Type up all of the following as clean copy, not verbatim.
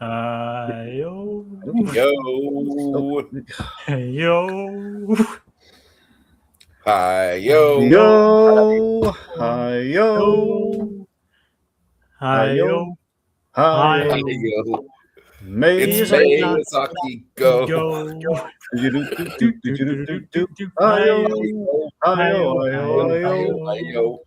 Hi-yo. Yo. Hey-yo. Hi, yo. Yo. Hi, yo. Hi-yo. Hi, Hi, Hi-yo. yo. It's Miyazaki. May-azaki. Go. Go. Hi, yo. Hi, Hi-yo. yo. Hi, yo.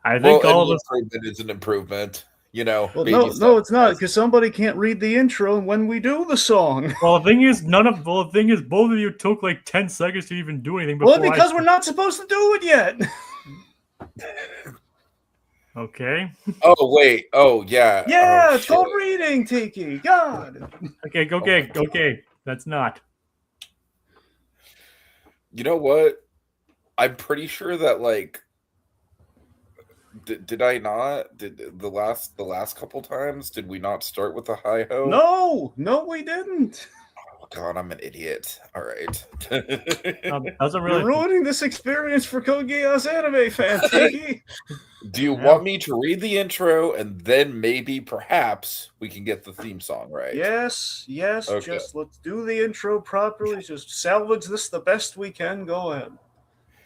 I think Well, all any of us. improvement is an improvement. You know, Well, baby no, steps. it's not, because somebody can't read the intro when we do the song. Well, the thing is, both of you took like 10 seconds to even do anything before Well, because we're not supposed to do it yet. Okay. Oh, wait. Oh, yeah. Yeah, Oh, it's called shit. reading, Tiki. God. Okay. That's not. You know what? I'm pretty sure that, like, did I not? Did the last couple times, did we not start with the hi-ho? No, we didn't. Oh, God, I'm an idiot. All right. Doesn't You're really. ruining this experience for Code Geass anime fan, Tiki. Do you Yeah. want me to read the intro and then maybe, perhaps, we can get the theme song right? Yes, Okay. just let's do the intro properly. Just salvage this the best we can. Go ahead.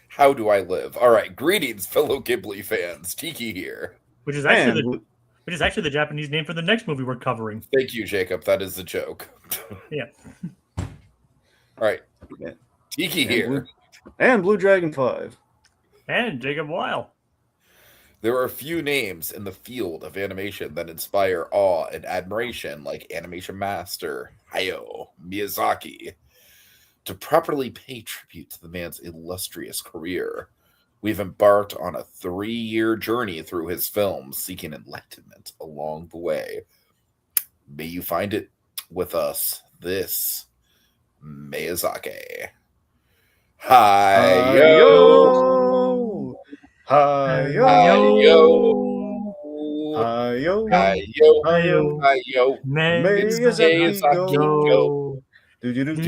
How do I live? All right. Greetings, fellow Ghibli fans. Tiki here. Which is actually And the Japanese name for the next movie we're covering. Thank you, Jacob. That is the joke. Yeah. All right. Yeah. Tiki And here. Blue Dragon 5. And Jacob Weil. There are few names in the field of animation that inspire awe and admiration like animation master Hayao Miyazaki. To properly pay tribute to the man's illustrious career, we've embarked on a 3-year journey through his films, seeking enlightenment along the way. May you find it with us this Miyazaki. Hi-yo! Hi-yo! Hi-yo! Hi-yo! Hi-yo! Hi-yo! Hi-yo! Miyazaki, go! Hi-yo!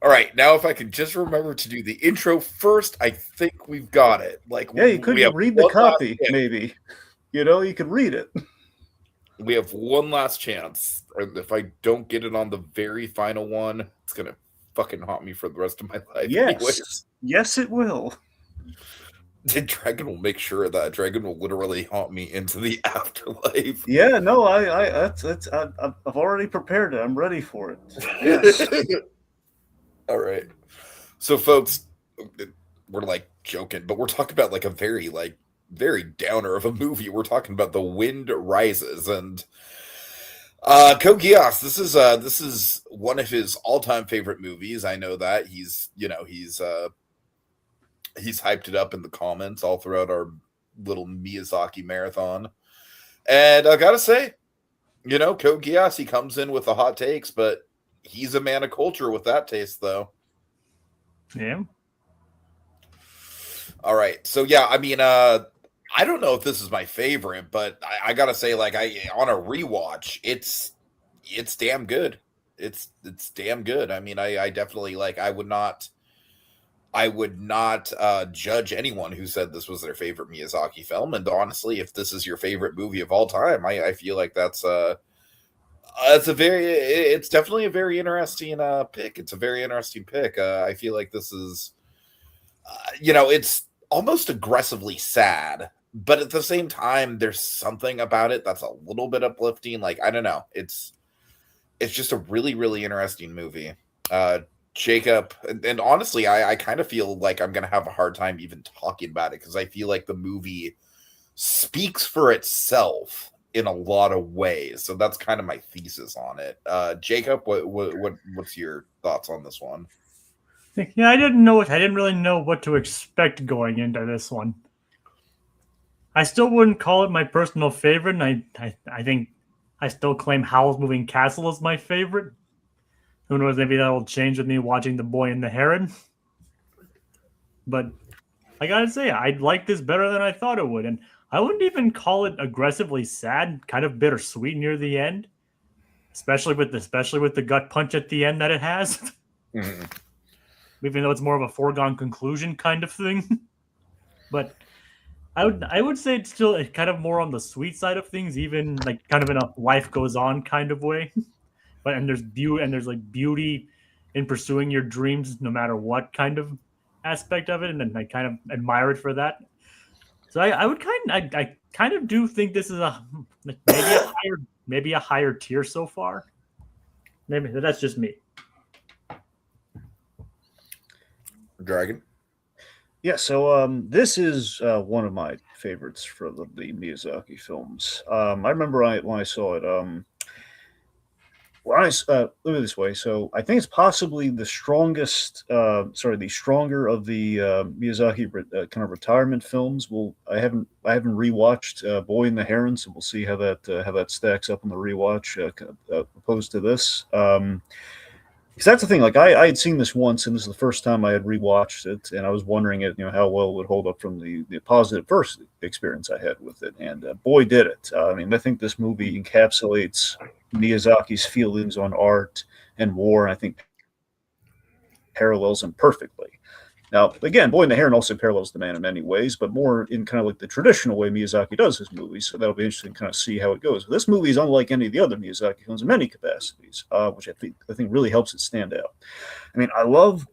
All right, now if I could just remember to do the intro first, I think we've got it. Like, Yeah, you could read the copy, maybe. You could read it. We have one last chance. If I don't get it on the very final one, it's gonna fucking haunt me for the rest of my life. Yes. Yes, it will. Dragon will make sure of that. Dragon will literally haunt me into the afterlife. Yeah, no, I've already prepared it. I'm ready for it. Yes. All right. So, folks, we're like joking, but we're talking about like a very downer of a movie. We're talking about The Wind Rises, and Code Geass. This is one of his all-time favorite movies. I know that he's hyped it up in the comments all throughout our little Miyazaki marathon. And I gotta say, Code Geass, he comes in with the hot takes, but he's a man of culture with that taste, though. Yeah. All right. So, yeah, I mean, I don't know if this is my favorite, but I gotta say, like, on a rewatch, it's damn good. It's damn good. I mean, I definitely, like, I would not judge anyone who said this was their favorite Miyazaki film. And honestly, if this is your favorite movie of all time, I feel like it's definitely a very interesting pick. It's a very interesting pick. I feel like this is, it's almost aggressively sad, but at the same time, there's something about it that's a little bit uplifting. Like, I don't know. It's just a really, really interesting movie. Jacob, and honestly, I kind of feel like I'm going to have a hard time even talking about it because I feel like the movie speaks for itself in a lot of ways. So that's kind of my thesis on it. Jacob, what's your thoughts on this one? Yeah, I didn't really know what to expect going into this one. I still wouldn't call it my personal favorite, and I think I still claim Howl's Moving Castle is my favorite. Who knows, maybe that'll change with me watching The Boy and the Heron. But I gotta say, I like this better than I thought it would, and I wouldn't even call it aggressively sad, kind of bittersweet near the end. Especially with the gut punch at the end that it has. Mm-hmm. Even though it's more of a foregone conclusion kind of thing. but I would say it's still kind of more on the sweet side of things, even like kind of in a life goes on kind of way. But there's like beauty in pursuing your dreams no matter what kind of aspect of it, and then I kind of admire it for that. So I would I kind of do think this is maybe a higher tier so far. Maybe that's just me. Dragon. Yeah, so this is one of my favorites for the Miyazaki films. I remember when I saw it. Look at it this way. So I think it's possibly the the stronger of the Miyazaki kind of retirement films. I haven't rewatched Boy and the Heron, so we'll see how that stacks up on the rewatch opposed to this. Because that's the thing. Like I had seen this once, and this is the first time I had rewatched it, and I was wondering how well it would hold up from the positive first experience I had with it, and boy, did it! I mean, I think this movie encapsulates Miyazaki's feelings on art and war, and I think parallels them perfectly. Now, again, Boy and the Heron also parallels the man in many ways, but more in kind of like the traditional way Miyazaki does his movies. So that'll be interesting to kind of see how it goes. But this movie is unlike any of the other Miyazaki films in many capacities, which I think really helps it stand out. I mean, I love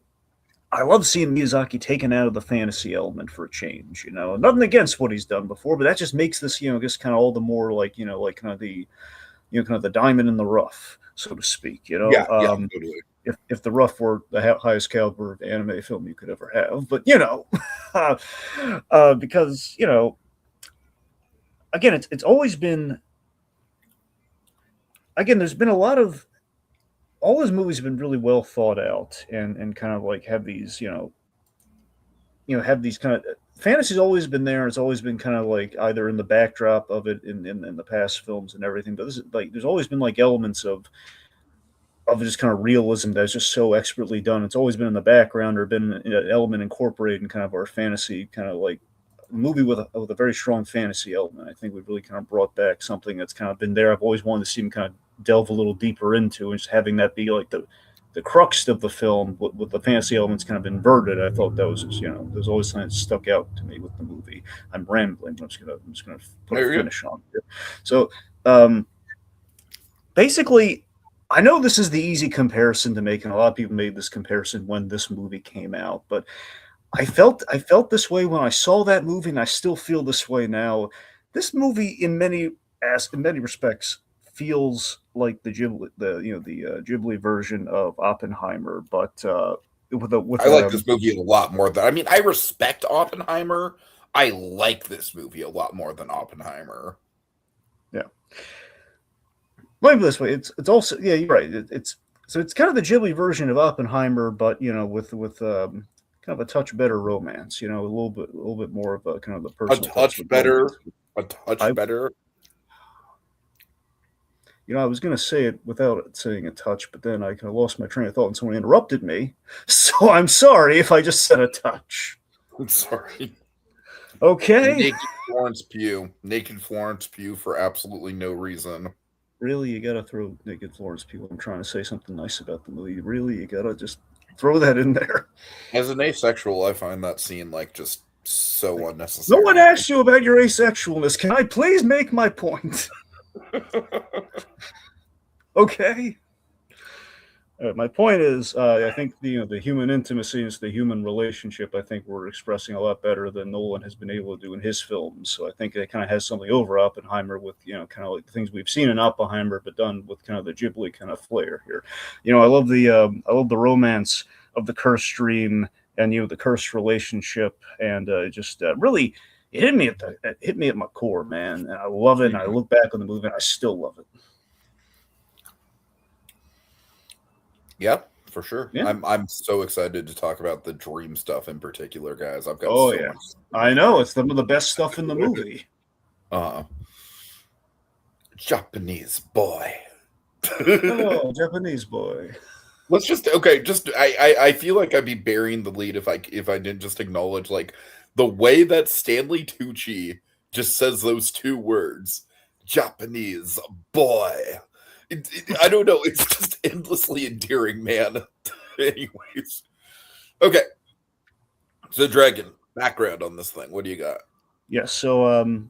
seeing Miyazaki taken out of the fantasy element for a change. Nothing against what he's done before, but that just makes this just kind of all the more like like kind of the kind of the diamond in the rough, so to speak. Yeah, totally. If the rough were the highest caliber of anime film you could ever have, but because again, it's always been, again, there's been a lot of, all his movies have been really well thought out and kind of like have these have these kind of, fantasy's always been there. It's always been kind of like either in the backdrop of it in the past films and everything, but this is like there's always been like elements of just kind of realism that's just so expertly done. It's always been in the background or been an element incorporated in kind of our fantasy kind of like movie with a very strong fantasy element. I think we've really kind of brought back something that's kind of been there. I've always wanted to see him kind of delve a little deeper into, and just having that be like the crux of the film with the fantasy elements kind of inverted. I thought that was there's always something that stuck out to me with the movie. I'm rambling. I'm just gonna put a finish on it. So basically, I know this is the easy comparison to make, and a lot of people made this comparison when this movie came out, but I felt this way when I saw that movie, and I still feel this way now. This movie, in many respects, feels like the Ghibli version of Oppenheimer, but with I like this movie a lot more than, I mean, I respect Oppenheimer. I like this movie a lot more than Oppenheimer. Yeah. Let me put it this way: it's also, yeah, you're right. It's kind of the Ghibli version of Oppenheimer, but with kind of a touch better romance. A little bit more of a kind of the personal touch better. Better. I was going to say it without saying a touch, but then I kind of lost my train of thought and someone interrupted me. So I'm sorry if I just said a touch. I'm sorry. Okay. Naked Florence Pugh for absolutely no reason. Really, you gotta throw Naked Florence Pugh. I'm trying to say something nice about the movie. Really, you gotta just throw that in there. As an asexual, I find that scene like just so unnecessary. No one asked you about your asexualness. Can I please make my point? Okay. My point is, I think the human intimacy is the human relationship. I think we're expressing a lot better than Nolan has been able to do in his films. So I think it kind of has something over Oppenheimer with kind of like the things we've seen in Oppenheimer, but done with kind of the Ghibli kind of flair here. I love the romance of the cursed dream and the cursed relationship, and just really it hit me at my core, man. And I love it. And I look back on the movie and I still love it. Yep, for sure. Yeah. I'm so excited to talk about the dream stuff in particular, guys. I've got much. I know, it's some of the best stuff in the movie. Japanese boy. Oh, Japanese boy. Let's I feel like I'd be burying the lead if I didn't just acknowledge like the way that Stanley Tucci just says those two words, Japanese boy. I don't know. It's just endlessly endearing, man. Anyways. Okay. So, Dragon, background on this thing. What do you got? Yes, so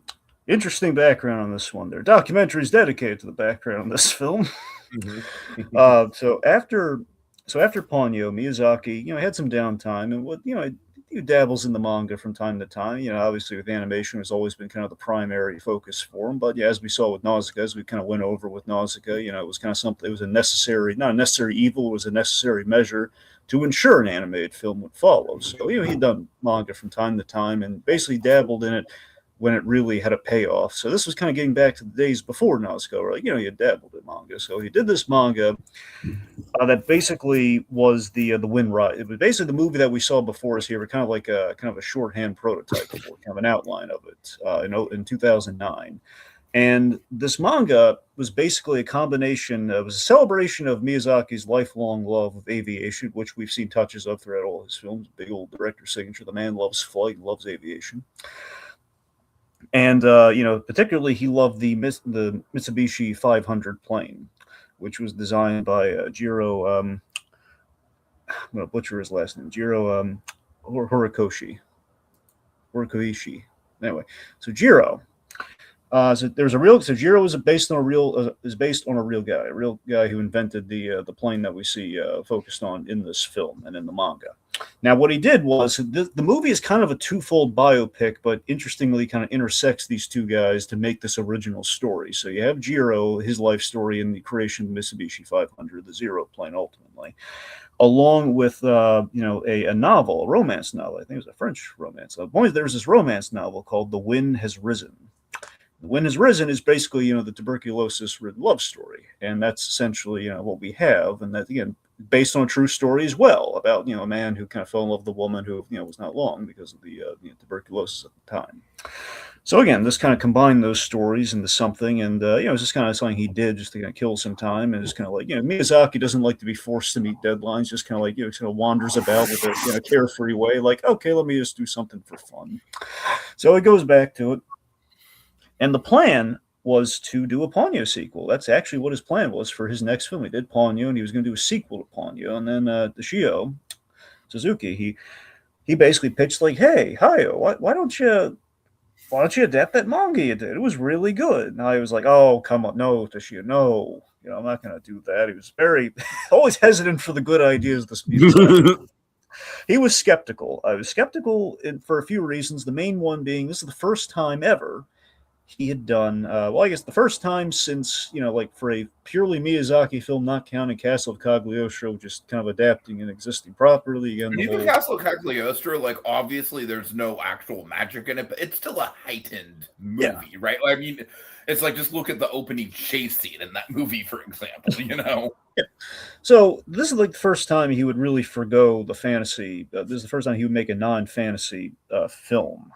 interesting background on this one. There, documentary is dedicated to the background on this film. So after Ponyo, Miyazaki, had some downtime, and he dabbles in the manga from time to time. Obviously with animation has always been kind of the primary focus for him. But yeah, as we saw with Nausicaa, as we kind of went over with Nausicaa, it was kind of something. It was not a necessary evil. It was a necessary measure to ensure an animated film would follow. So he'd done manga from time to time and basically dabbled in it when it really had a payoff. So this was kind of getting back to the days before Nausicaa, where he had dabbled in manga. So he did this manga that basically was the Wind Ride. It was basically the movie that we saw before us here, kind of like a shorthand prototype for kind of an outline of it in 2009. And this manga was basically a combination. It was a celebration of Miyazaki's lifelong love of aviation, which we've seen touches of throughout all his films. Big old director signature. The man loves flight, loves aviation. And particularly he loved the Mitsubishi 500 plane, which was designed by Jiro. I'm going to butcher his last name. Jiro Horikoshi. Anyway, so Jiro. So there's a real. So Jiro is based on a real guy who invented the plane that we see focused on in this film and in the manga. Now, what he did was the movie is kind of a twofold biopic, but interestingly, kind of intersects these two guys to make this original story. So you have Jiro, his life story, and the creation of the Mitsubishi 500, the Zero plane, ultimately, along with a novel, a romance novel. I think it was a French romance novel. There's this romance novel called The Wind Has Risen. The Wind Has Risen is basically, the tuberculosis-ridden love story, and that's essentially, what we have, and that again, based on a true story as well about, a man who kind of fell in love with a woman who, was not long because of the tuberculosis at the time. So again, this kind of combined those stories into something, and it's just kind of something he did just to kind of kill some time, and just kind of like, Miyazaki doesn't like to be forced to meet deadlines, just kind of like, kind of wanders about with a carefree way, like, okay, let me just do something for fun. So he goes back to it. And the plan was to do a Ponyo sequel. That's actually what his plan was for his next film. He did Ponyo, and he was going to do a sequel to Ponyo. And then Toshio Suzuki, he basically pitched like, "Hey, Hayao, why don't you adapt that manga you did? It was really good." And I was like, "Oh, come on, no, Toshio, no, I'm not going to do that." He was very always hesitant for the good ideas. He was skeptical. I was skeptical for a few reasons. The main one being this is the first time ever he had done, I guess the first time since, like for a purely Miyazaki film, not counting Castle of Cagliostro, just kind of adapting and existing properly. Again, even Castle of Cagliostro, like obviously there's no actual magic in it, but it's still a heightened movie, right? I mean, it's like just look at the opening chase scene in that movie, for example, Yeah. So this is like the first time he would really forgo the fantasy. This is the first time he would make a non-fantasy film.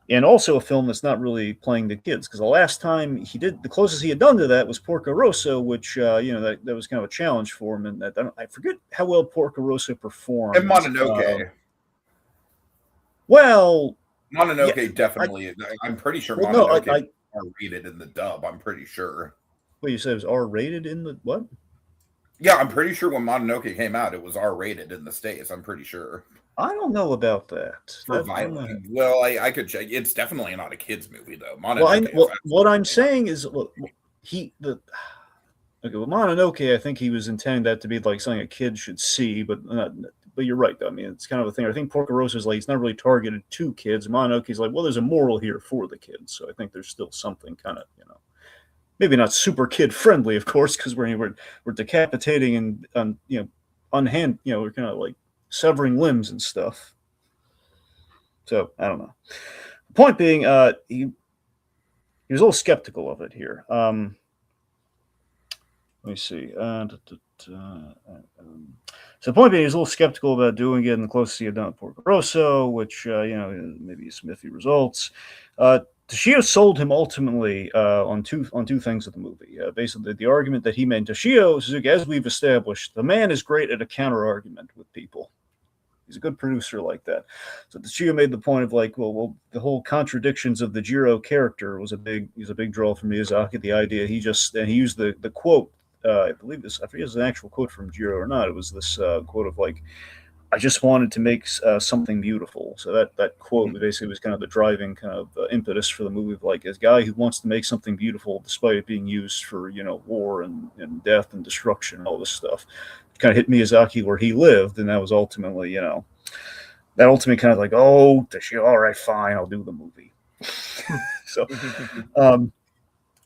And also a film that's not really playing the kids, because the last time he did, the closest he had done to that was Porco Rosso, which that was kind of a challenge for him. And I forget how well Porco Rosso performed. And Mononoke. Mononoke definitely. I'm pretty sure Mononoke is R-rated in the dub. I'm pretty sure. What you said, it was R-rated in the what? Yeah, I'm pretty sure when Mononoke came out, it was R-rated in the States. I'm pretty sure. I don't know about that. For violence. Well, I could check. It's definitely not a kids movie, though. What I'm saying is, Mononoke, I think he was intending that to be like something a kid should see, but you're right, though. I mean, it's kind of a thing. I think Porco Rosso is like, it's not really targeted to kids. Mononoke's like, well, there's a moral here for the kids. So I think there's still something kind of, maybe not super kid friendly, of course, because we're decapitating and unhand, we're kind of like severing limbs and stuff. So I don't know. The point being, he was a little skeptical of it here. Let me see. So the point being, he was a little skeptical about doing it, and the closest he had done Porco Rosso, which maybe smithy results. Toshio sold him ultimately on two things with the movie. Basically, the argument that he made, Toshio Suzuki, as we've established, the man is great at a counter argument with people. He's a good producer like that. So Toshio made the point of like, well, the whole contradictions of the Jiro character was a big draw for Miyazaki. The idea he used the quote. I believe this. I forget if it's an actual quote from Jiro or not. It was this quote of like, I just wanted to make something beautiful. So that quote basically was kind of the driving kind of impetus for the movie. Of like, a guy who wants to make something beautiful despite it being used for war and death and destruction and all this stuff. It kind of hit Miyazaki where he lived, and that was ultimately that ultimately kind of like, oh, all right, fine, I'll do the movie. so um,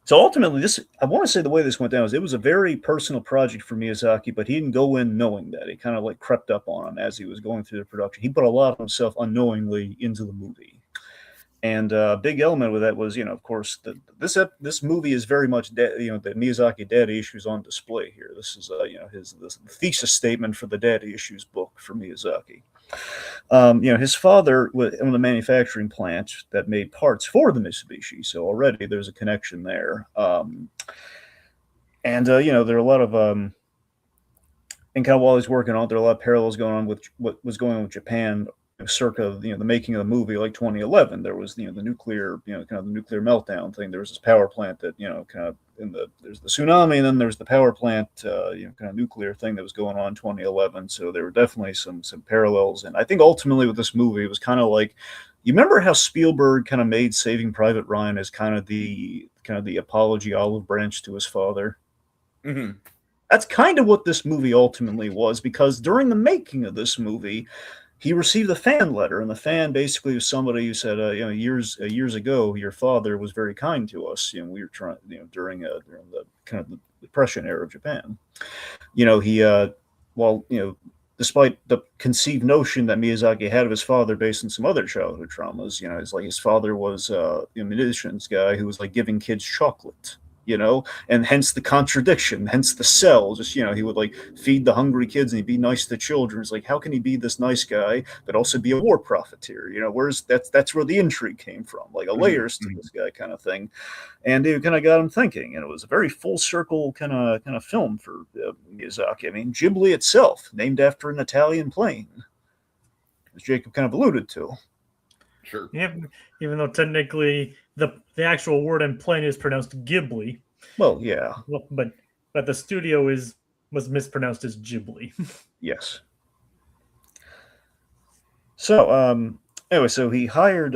so ultimately, I want to say the way this went down is it was a very personal project for Miyazaki, but he didn't go in knowing that. It kind of like crept up on him as he was going through the production. He put a lot of himself unknowingly into the movie. And a big element with that was, of course, this movie is very much, the Miyazaki daddy issues on display here. This is, his thesis statement for the daddy issues book for Miyazaki. His father was in the manufacturing plant that made parts for the Mitsubishi, so already there's a connection there. There are a lot of and kind of while he's working on it, there are a lot of parallels going on with what was going on with Japan circa the making of the movie, like 2011. There was the nuclear kind of the nuclear meltdown thing. There was this power plant that kind of there's the tsunami, and then there's the power plant kind of nuclear thing that was going on in 2011. So there were definitely some parallels, and I think ultimately with this movie it was kind of like, you remember how Spielberg kind of made Saving Private Ryan as kind of the apology olive branch to his father. Mm-hmm. That's kind of what this movie ultimately was, because during the making of this movie, he received a fan letter, and the fan basically was somebody who said, years ago, your father was very kind to us. We were trying, during the kind of the Depression era of Japan. Despite the conceived notion that Miyazaki had of his father based on some other childhood traumas, it's like his father was a munitions guy who was like giving kids chocolate. And hence the contradiction, hence the cell. Just, he would like feed the hungry kids and he'd be nice to children. It's like, how can he be this nice guy but also be a war profiteer? Where's that's where the intrigue came from, like a layers to this guy kind of thing. And it kind of got him thinking, and it was a very full circle kind of film for Miyazaki. I mean, Ghibli itself, named after an Italian plane, as Jacob kind of alluded to. Sure. Yeah, even though technically the actual word in plane is pronounced Ghibli. Well, yeah. Well, but the studio was mispronounced as Ghibli. Yes. So anyway, so he hired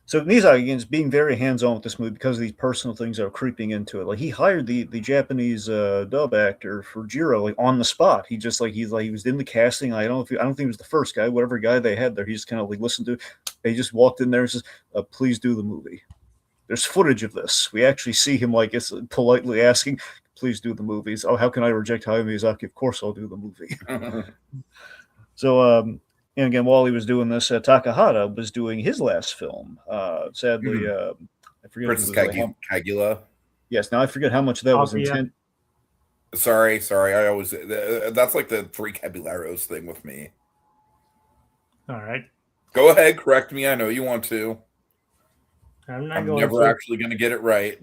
so Miyazaki again is being very hands-on with this movie because of these personal things that are creeping into it. Like, he hired the Japanese dub actor for Jiro, like, on the spot. He just he was in the casting. I don't think he was the first guy. Whatever guy they had there, he just kind of like listened to. He just walked in there and says, "Please do the movie." There's footage of this. We actually see him like politely asking, "Please do the movies." Oh, how can I reject Hayao Miyazaki? Of course, I'll do the movie. So and again, while he was doing this, Takahata was doing his last film. Sadly, I forget. Princess Kaguya. Yes, now I forget how much that was intent. Sorry. I always that's like the three Caballeros thing with me. All right. Go ahead, correct me. I know you want to. I'm never actually going to get it right.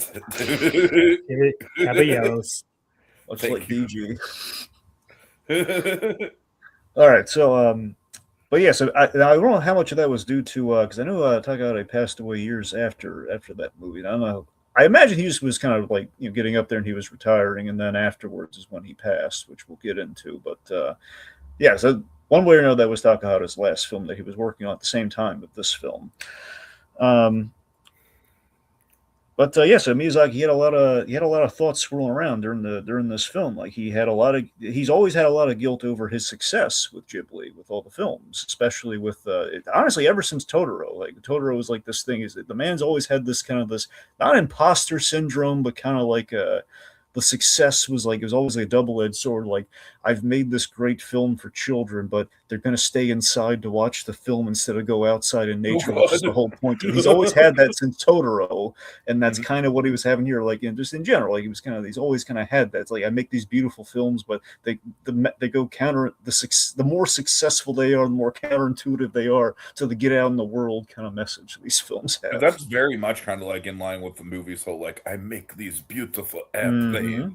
Caballeros. Looks like DG. All right, so but yeah, so I don't know how much of that was due to because I know Takahata passed away years after that movie. I don't know. I imagine he just was kind of like getting up there and he was retiring, and then afterwards is when he passed, which we'll get into. But yeah, so one way or another, that was Takahata's last film that he was working on at the same time with this film. But yeah, so Miyazaki had a lot of thoughts swirling around during this film. Like, he's always had a lot of guilt over his success with Ghibli, with all the films, especially with honestly ever since Totoro. Like, Totoro was like this thing, is that the man's always had this kind of this not imposter syndrome, but kind of like the success was like, it was always a double-edged sword. Like, I've made this great film for children, but they're going to stay inside to watch the film instead of go outside in nature, which is the whole point. He's always had that since Totoro, and that's kind of what he was having here. Like, just in general, like, he's always kind of had that. It's like, I make these beautiful films, but they go counter the more successful they are, the more counterintuitive they are to the get out in the world kind of message these films have. That's very much kind of like in line with the movie's whole, like, I make these beautiful things.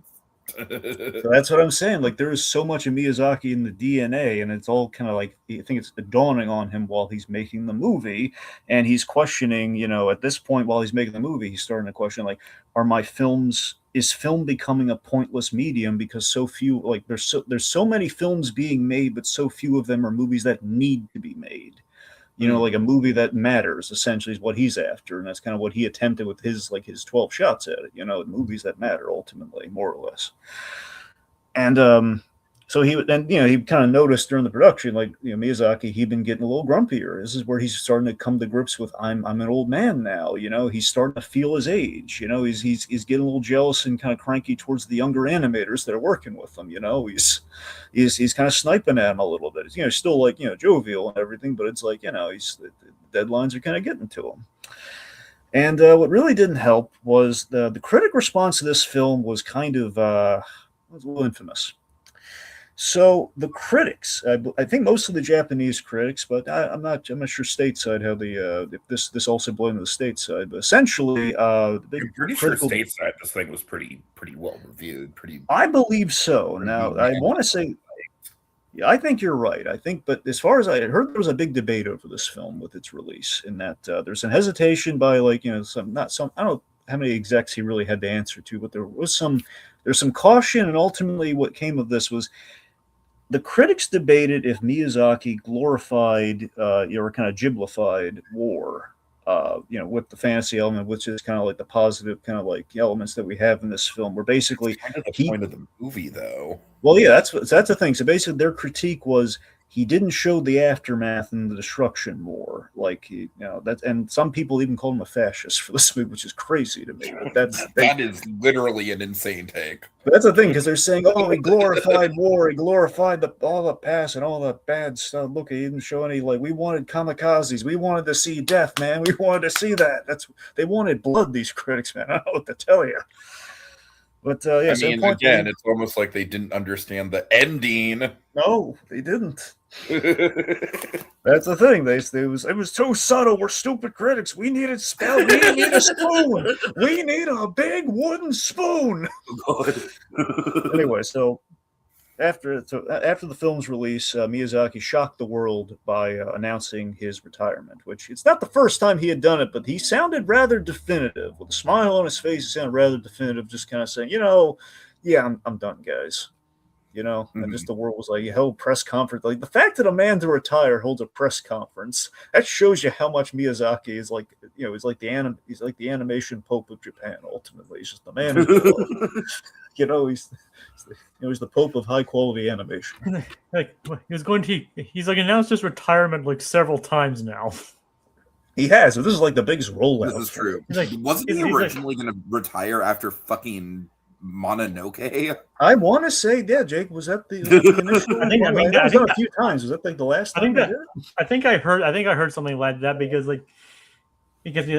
So that's what I'm saying. Like, there is so much of Miyazaki in the DNA, and it's all kind of like, I think it's dawning on him while he's making the movie, and he's questioning, at this point while he's making the movie, he's starting to question, like, are my films is film becoming a pointless medium because so few, like there's so many films being made, but so few of them are movies that need to be made. Like a movie that matters essentially is what he's after, and that's kind of what he attempted with his 12 shots at it. Movies that matter ultimately, more or less. And so he kind of noticed during the production, Miyazaki, he'd been getting a little grumpier. This is where he's starting to come to grips with I'm an old man now. He's starting to feel his age. He's getting a little jealous and kind of cranky towards the younger animators that are working with him. He's kind of sniping at him a little bit. He's still jovial and everything, but it's the deadlines are kind of getting to him. And what really didn't help was the critic response to this film was kind of was a little infamous. So the critics, I think most of the Japanese critics, but I'm not sure stateside how if this also bled into the stateside. But essentially, the big I'm pretty sure stateside this thing was pretty well reviewed. I believe so. Now I want to say, yeah, I think you're right. But as far as I had heard, there was a big debate over this film with its release, in that there's some hesitation by I don't know how many execs he really had to answer to, but there's some caution, and ultimately what came of this was the critics debated if Miyazaki glorified or kind of giblified war, with the fantasy element, which is kind of like the positive kind of elements that we have in this film, where basically kind of the point of the movie, though. Well, yeah, that's the thing. So basically, their critique was he didn't show the aftermath and the destruction more. And some people even called him a fascist for this movie, which is crazy to me. But that is literally an insane take. But that's the thing, because they're saying, oh, he glorified war, he glorified all the past and all the bad stuff. Look, he didn't show any, we wanted kamikazes, we wanted to see death, man, we wanted to see that. They wanted blood, these critics, man. I don't know what to tell you. But yeah, again, it's almost like they didn't understand the ending. No, they didn't. That's the thing. It was too subtle. We're stupid critics. We need a spell. We need a spoon. We need a big wooden spoon. Anyway, so after the film's release, Miyazaki shocked the world by announcing his retirement, which it's not the first time he had done it, but he sounded rather definitive. With a smile on his face, he sounded rather definitive, just kind of saying, yeah, I'm done, guys. And just the world was he held press conference. The fact that a man to retire holds a press conference, that shows you how much Miyazaki is he's like the animation pope of Japan. Ultimately, he's just the man. He's the pope of high quality animation. He's announced his retirement several times now. He has. This is the biggest rollout. This is true. Wasn't he originally going to retire after fucking Mononoke? I want to say, yeah, Jake, was that the initial? I think a few times. Was that the last time? I think I heard something like that because I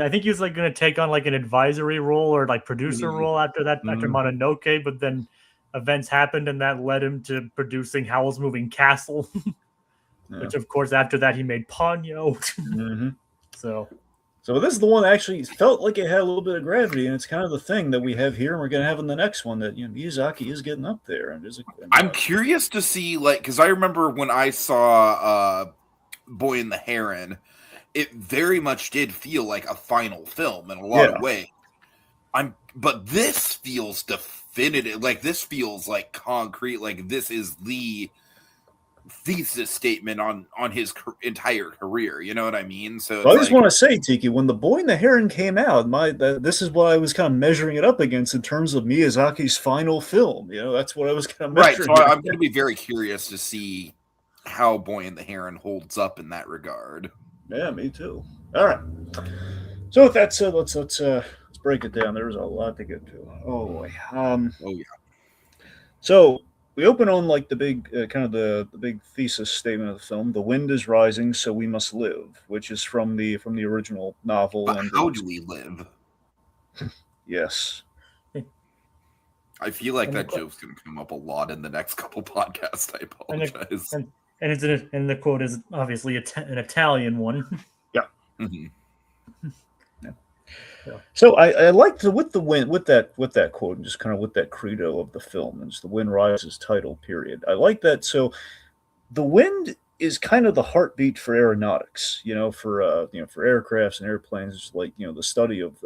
think he was going to take on an advisory role or producer role after Mononoke, but then events happened and that led him to producing Howl's Moving Castle, which of course after that he made Ponyo. So this is the one that actually felt like it had a little bit of gravity, and it's kind of the thing that we have here, and we're going to have in the next one that Miyazaki is getting up there. And I'm curious to see, because I remember when I saw Boy and the Heron, it very much did feel like a final film in a lot of ways. But this feels definitive. This feels concrete. This is the thesis statement on his entire career. You know what I mean? So I just want to say, Tiki, when The Boy and the Heron came out, this is what I was kind of measuring it up against in terms of Miyazaki's final film. That's what I was kind of measuring. Right. So I'm going to be very curious to see how Boy and the Heron holds up in that regard. Yeah, me too. All right. So with that said, let's break it down. There's a lot to get to. Oh boy. Oh yeah. So we open on the big kind of the big thesis statement of the film. The wind is rising, so we must live, which is from the original novel. But how do we live? Yes. I feel like that joke's going to come up a lot in the next couple podcasts. I apologize. And the quote is obviously an Italian one. Yeah. Mm-hmm. So I liked with that quote and just kind of with that credo of the film, and just the wind rises title period. I like that. So the wind is kind of the heartbeat for aeronautics, for for aircrafts and airplanes. It's like the study of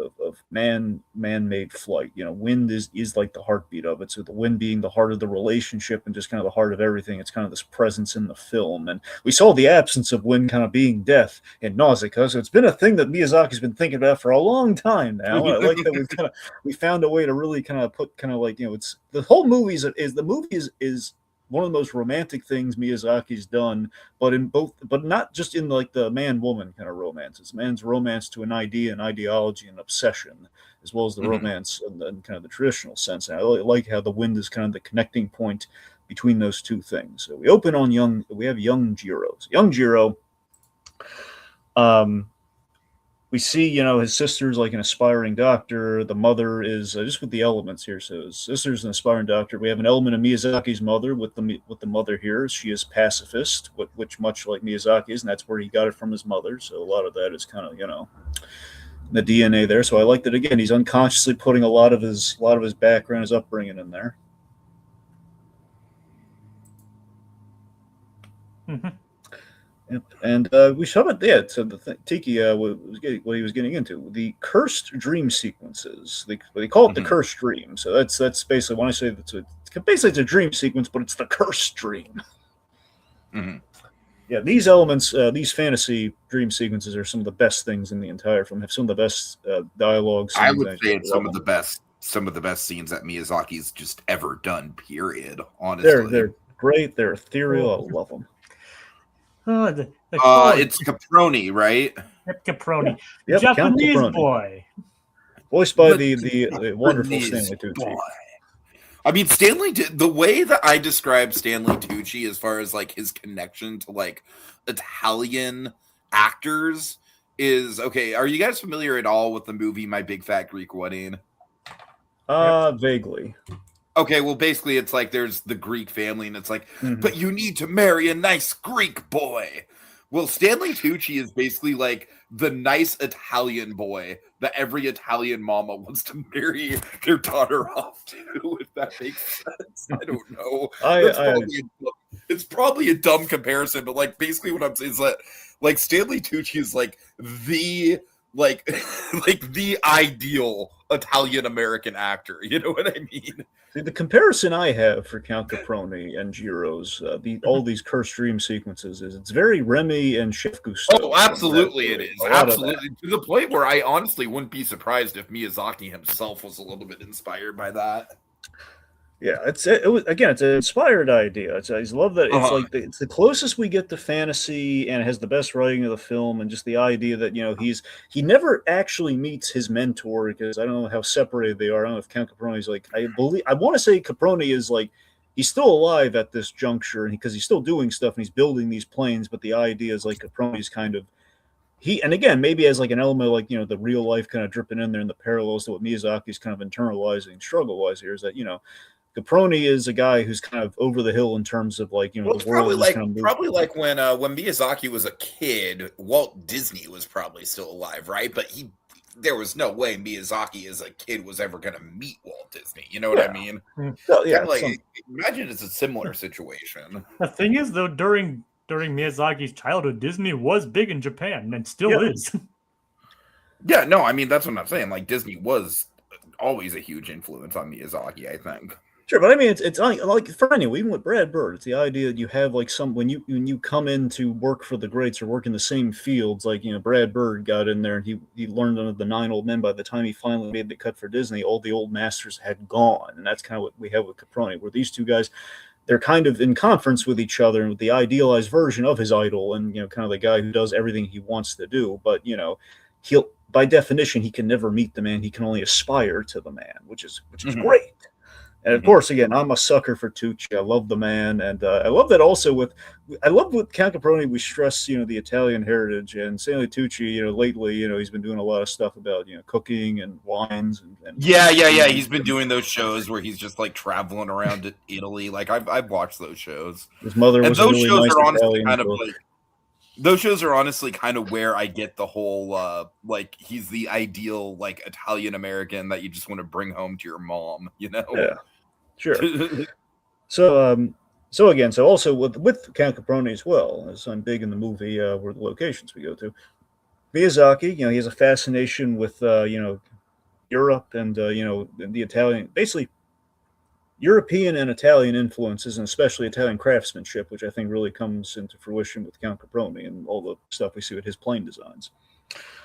man-made flight. Wind is like the heartbeat of it. So the wind being the heart of the relationship and just kind of the heart of everything. It's kind of this presence in the film, and we saw the absence of wind kind of being death in Nausicaa. So it's been a thing that Miyazaki's been thinking about for a long time now. And I like that we found a way to really kind of put it's the whole movie is one of the most romantic things Miyazaki's done, but not just in like the man-woman kind of romance. It's man's romance to an idea, an ideology, an obsession, as well as the romance in kind of the traditional sense. And I really like how the wind is kind of the connecting point between those two things. So we open on we have young Jiro. So young Jiro, we see, his sister's like an aspiring doctor. The mother is just with the elements here. So his sister's an aspiring doctor. We have an element of Miyazaki's mother with the mother here. She is pacifist, which much like Miyazaki is, and that's where he got it from his mother. So a lot of that is kind of the DNA there. So I like that again. He's unconsciously putting a lot of his background, his upbringing in there. Mm-hmm. And we saw it. Yeah, so Tiki what he was getting into, the cursed dream sequences. They call it the cursed dream. So that's basically when I say it's a dream sequence, but it's the cursed dream. Mm-hmm. Yeah, these elements, these fantasy dream sequences are some of the best things in the entire film. Have some of the best dialogue scenes. I would say it's some of the best scenes that Miyazaki's just ever done. Period. Honestly, they're great. They're ethereal. I love them. Oh, it's Caproni, right? Yep, Caproni. Yep, Japanese Caproni. Boy. Voiced by the wonderful Stanley Tucci. I mean, the way that I describe Stanley Tucci as far as like his connection to like Italian actors is okay. Are you guys familiar at all with the movie My Big Fat Greek Wedding? Vaguely. Okay, well, basically, it's like there's the Greek family, and it's like, but you need to marry a nice Greek boy. Well, Stanley Tucci is basically like the nice Italian boy that every Italian mama wants to marry their daughter off to, if that makes sense. I don't know. It's probably a dumb comparison, but like basically what I'm saying is that like Stanley Tucci is like the like the ideal Italian American actor. You know what I mean? The comparison I have for Count Caproni and Giro's, all these cursed dream sequences, is it's very Remy and Chef Gusteau. Oh, absolutely it is. Absolutely. To the point where I honestly wouldn't be surprised if Miyazaki himself was a little bit inspired by that. Yeah, it's an inspired idea. I just love that it's it's the closest we get to fantasy, and it has the best writing of the film, and just the idea that he never actually meets his mentor, because I don't know how separated they are. I don't know if Count Caproni's like, I want to say Caproni is like, he's still alive at this juncture, because he's still doing stuff and he's building these planes, but the idea is like Caproni's kind of and again, maybe as like an element of like the real life kind of dripping in there, and the parallels to what Miyazaki's kind of internalizing struggle wise here is that Caproni is a guy who's kind of over the hill in terms of like the world. Probably like when Miyazaki was a kid, Walt Disney was probably still alive, right? But there was no way Miyazaki as a kid was ever going to meet Walt Disney. You know what I mean? So, yeah. Imagine it's a similar situation. The thing is, though, during Miyazaki's childhood, Disney was big in Japan and still is. Yeah, no, I mean that's what I'm saying. Like Disney was always a huge influence on Miyazaki, I think. Sure, but I mean, it's like for anyone, even with Brad Bird, it's the idea that you have like when you come in to work for the greats or work in the same fields, like Brad Bird got in there and he learned under the 9 old men. By the time he finally made the cut for Disney, all the old masters had gone, and that's kind of what we have with Caproni, where these two guys, they're kind of in conference with each other and with the idealized version of his idol, and kind of the guy who does everything he wants to do, but he'll by definition he can never meet the man. He can only aspire to the man, which is great. And of course, again, I'm a sucker for Tucci. I love the man, and I love that also with Count Caproni. We stress, the Italian heritage, and Stanley Tucci. Lately, he's been doing a lot of stuff about cooking and wines and yeah. He's been doing those shows where he's just like traveling around Italy. Like I've watched those shows. His mother was those a really shows nice are honestly Italian kind of cook. like. Those shows are honestly kind of where I get the whole like he's the ideal like Italian American that you just want to bring home to your mom. Yeah. Sure. So So again, so also with Count Caproni as well, as I'm big in the movie where the locations we go to. Miyazaki, he has a fascination with Europe and the Italian, basically European and Italian influences, and especially Italian craftsmanship, which I think really comes into fruition with Count Caproni and all the stuff we see with his plane designs.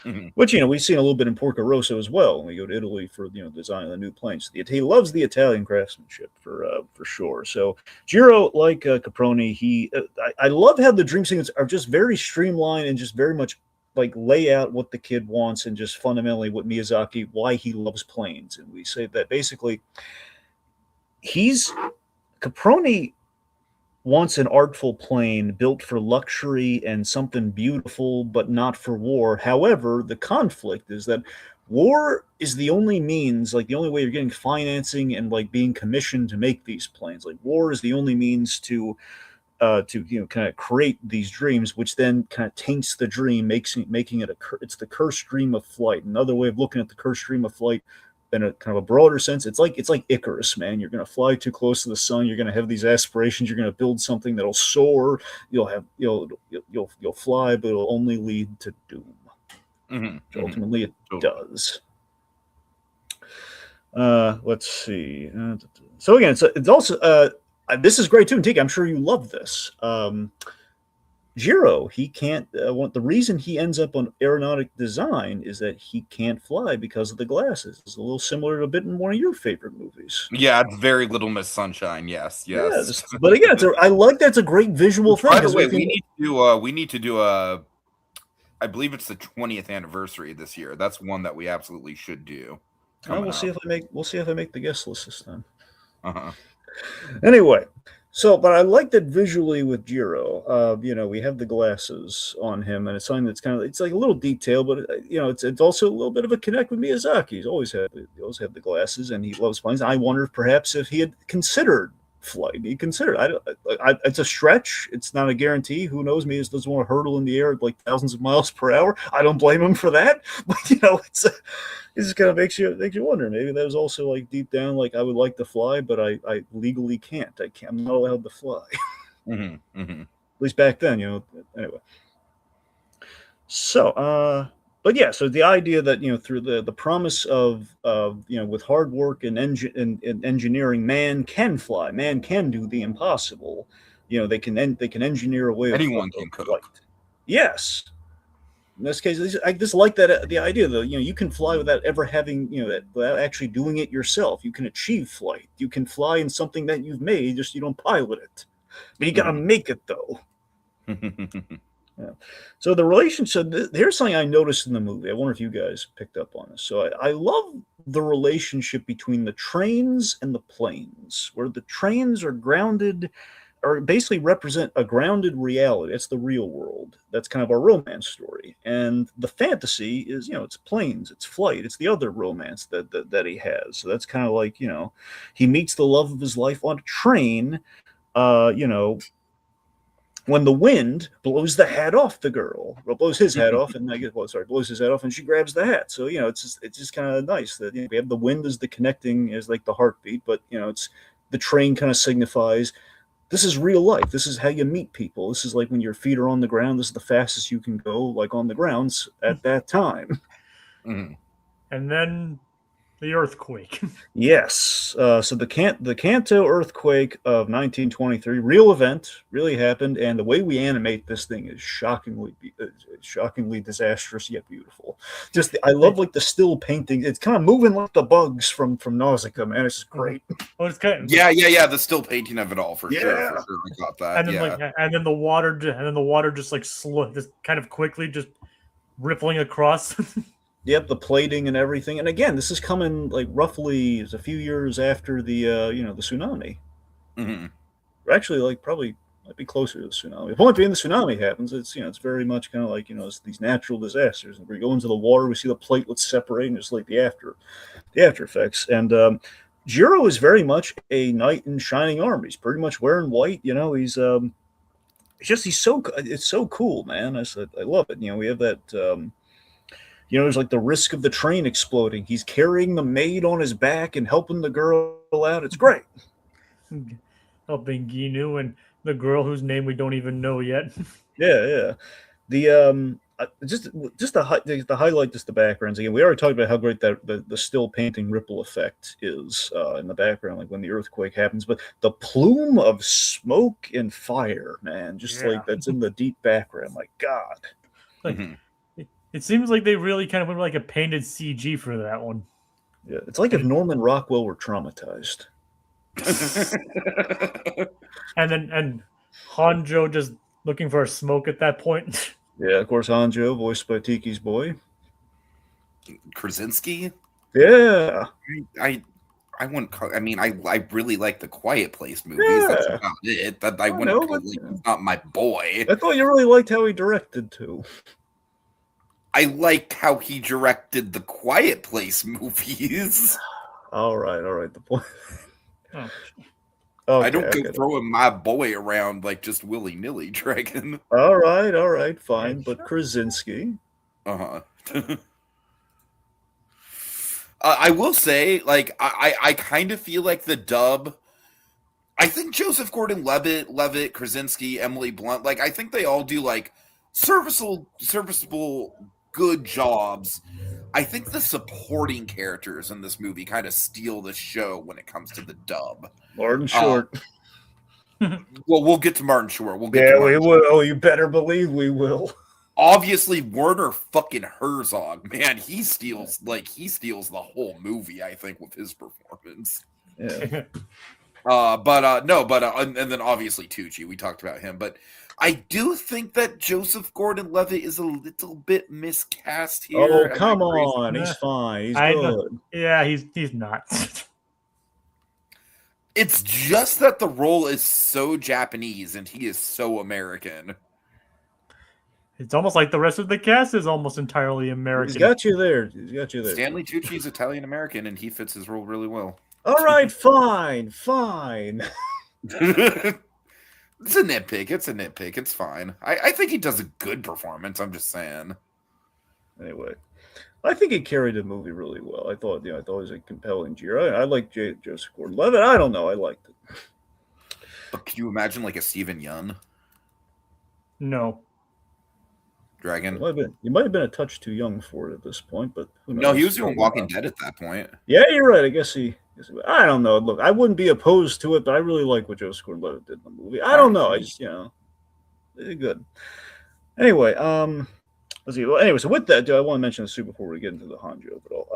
Mhm. Which we've seen a little bit in Porco Rosso as well. When we go to Italy for the design of the new planes. He loves the Italian craftsmanship for sure. So Jiro, like Caproni, I love how the dream sequences are just very streamlined and just very much like lay out what the kid wants and just fundamentally what Miyazaki, why he loves planes. And we say that basically Caproni wants an artful plane built for luxury and something beautiful, but not for war. However, the conflict is that war is the only means, like the only way you're getting financing and like being commissioned to make these planes. Like war is the only means to kind of create these dreams, which then kind of taints the dream, making it it's the cursed dream of flight. Another way of looking at the cursed dream of flight in a kind of a broader sense, it's like Icarus, man. You're going to fly too close to the sun. You're going to have these aspirations. You're going to build something that'll soar. You'll fly, but it'll only lead to doom. Mm-hmm. Ultimately, it does. Let's see. So again, it's also this is great too, and Tiki, I'm sure you love this. Jiro, he can't. The reason he ends up on aeronautic design is that he can't fly because of the glasses. It's a little similar to a bit in one of your favorite movies. Yeah, it's very Little Miss Sunshine. Yes. Yes. But again, I like that's a great visual thing. By the way, we need to do a. I believe it's the 20th anniversary this year. That's one that we absolutely should do. We'll see if I make the guest list this time. Uh-huh. Anyway. So, but I like that visually with Jiro. We have the glasses on him, and it's something that's it's like a little detail, but it's also a little bit of a connect with Miyazaki. He's always had the glasses, and he loves planes. I wonder perhaps if he had considered flight. He considered. It's a stretch. It's not a guarantee. Who knows? Miyazaki doesn't want to hurtle in the air at like thousands of miles per hour. I don't blame him for that. But it just kind of makes you wonder. Maybe that was also like deep down, like I would like to fly, but I legally can't. I'm not allowed to fly. Mm-hmm. Mm-hmm. At least back then, Anyway. So, but yeah. So the idea that through the promise of with hard work and engineering, man can fly. Man can do the impossible. They can engineer a way. Anyone can cook. Flight. Yes. In this case, I just like that the idea that you can fly without ever having without actually doing it yourself. You can achieve flight. You can fly in something that you've made, just you don't pilot it. But you got to make it though. Yeah. So the relationship. Here's something I noticed in the movie. I wonder if you guys picked up on this. So I love the relationship between the trains and the planes, where the trains are grounded. Or basically represent a grounded reality. It's the real world. That's kind of our romance story. And the fantasy is, it's planes, it's flight, it's the other romance that he has. So that's kind of like, he meets the love of his life on a train, when the wind blows the hat off the girl, or blows his hat off, and blows his hat off, and she grabs the hat. So it's just kind of nice that we have the wind as the connecting, as like the heartbeat, but it's the train kind of signifies. This is real life. This is how you meet people. This is like when your feet are on the ground. This is the fastest you can go, like on the grounds at that time. Mm-hmm. And then the earthquake. Yes. So the Kanto earthquake of 1923, real event, really happened, and the way we animate this thing is shockingly disastrous yet beautiful. I love like the still painting. It's kind of moving like the bugs from Nausicaa, man. It's just great. Well, it's kind of, yeah. The still painting of it all for sure. We got that. And then and then the water just like just kind of quickly just rippling across. Yep, the plating and everything. And again, this is coming like roughly a few years after the the tsunami. Mm-hmm. Or actually, like probably might be closer to the tsunami. The point being, the tsunami happens. It's it's very much kind of like it's these natural disasters. And we go into the water, we see the platelets separate, and it's like the after effects. And Jiro is very much a knight in shining armor. He's pretty much wearing white. He's it's so cool, man. I love it. We have that. There's like the risk of the train exploding. He's carrying the maid on his back and helping the girl out. It's great. helping Ginu and the girl whose name we don't even know yet. Yeah. The just to highlight just the backgrounds again. We already talked about how great that the still painting ripple effect is in the background, like when the earthquake happens. But the plume of smoke and fire, man, just Yeah. like that's in the deep background. My God. Like it seems like they really kind of went like a painted CG for that one. Yeah, it's like if Norman Rockwell were traumatized. And Hanjo just looking for a smoke at that point. Yeah, of course, Hanjo, voiced by Tiki's boy. Krasinski. Yeah, I wouldn't call. I mean, I really like the Quiet Place movies. Yeah. That's about it. That I wouldn't call. Like, he's not my boy. I thought you really liked how he directed too. I liked how he directed the Quiet Place movies. All right. The point. Oh. Okay, I don't go throwing my boy around like just willy nilly, Dragon. All right, fine. But Krasinski. I will say, like, I kind of feel like the dub. I think Joseph Gordon-Levitt, Krasinski, Emily Blunt, like, I think they all do like serviceable, good jobs. I think the supporting characters in this movie kind of steal the show when it comes to the dub. Martin Short. Well, we'll get to Martin Short. We will. You better believe we will. Obviously, Werner fucking Herzog, man, he steals the whole movie, I think, with his performance. Yeah. And then obviously Tucci, we talked about him, but I do think that Joseph Gordon-Levitt is a little bit miscast here. Oh, come on. He's fine. He's good. Yeah, he's not. It's just that the role is so Japanese and he is so American. It's almost like the rest of the cast is almost entirely American. He's got you there. Stanley Tucci's Italian-American and he fits his role really well. All right, fine. It's a nitpick. It's fine. I think he does a good performance. I'm just saying. Anyway, I think he carried the movie really well. I thought it was a compelling year. I like Joseph Gordon-Levitt. I don't know. I liked it. But can you imagine like a Steven Yeun? No. Dragon? You might have been a touch too young for it at this point, but who knows? No, he was doing Walking Dead at that point. Yeah, you're right. I guess I don't know. Look, I wouldn't be opposed to it, but I really like what Joseph Gordon-Levitt did in the movie. I don't know. I just, good. Anyway, let's see. Well, anyway, so with that, I want to mention this too before we get into the Hanjo at all.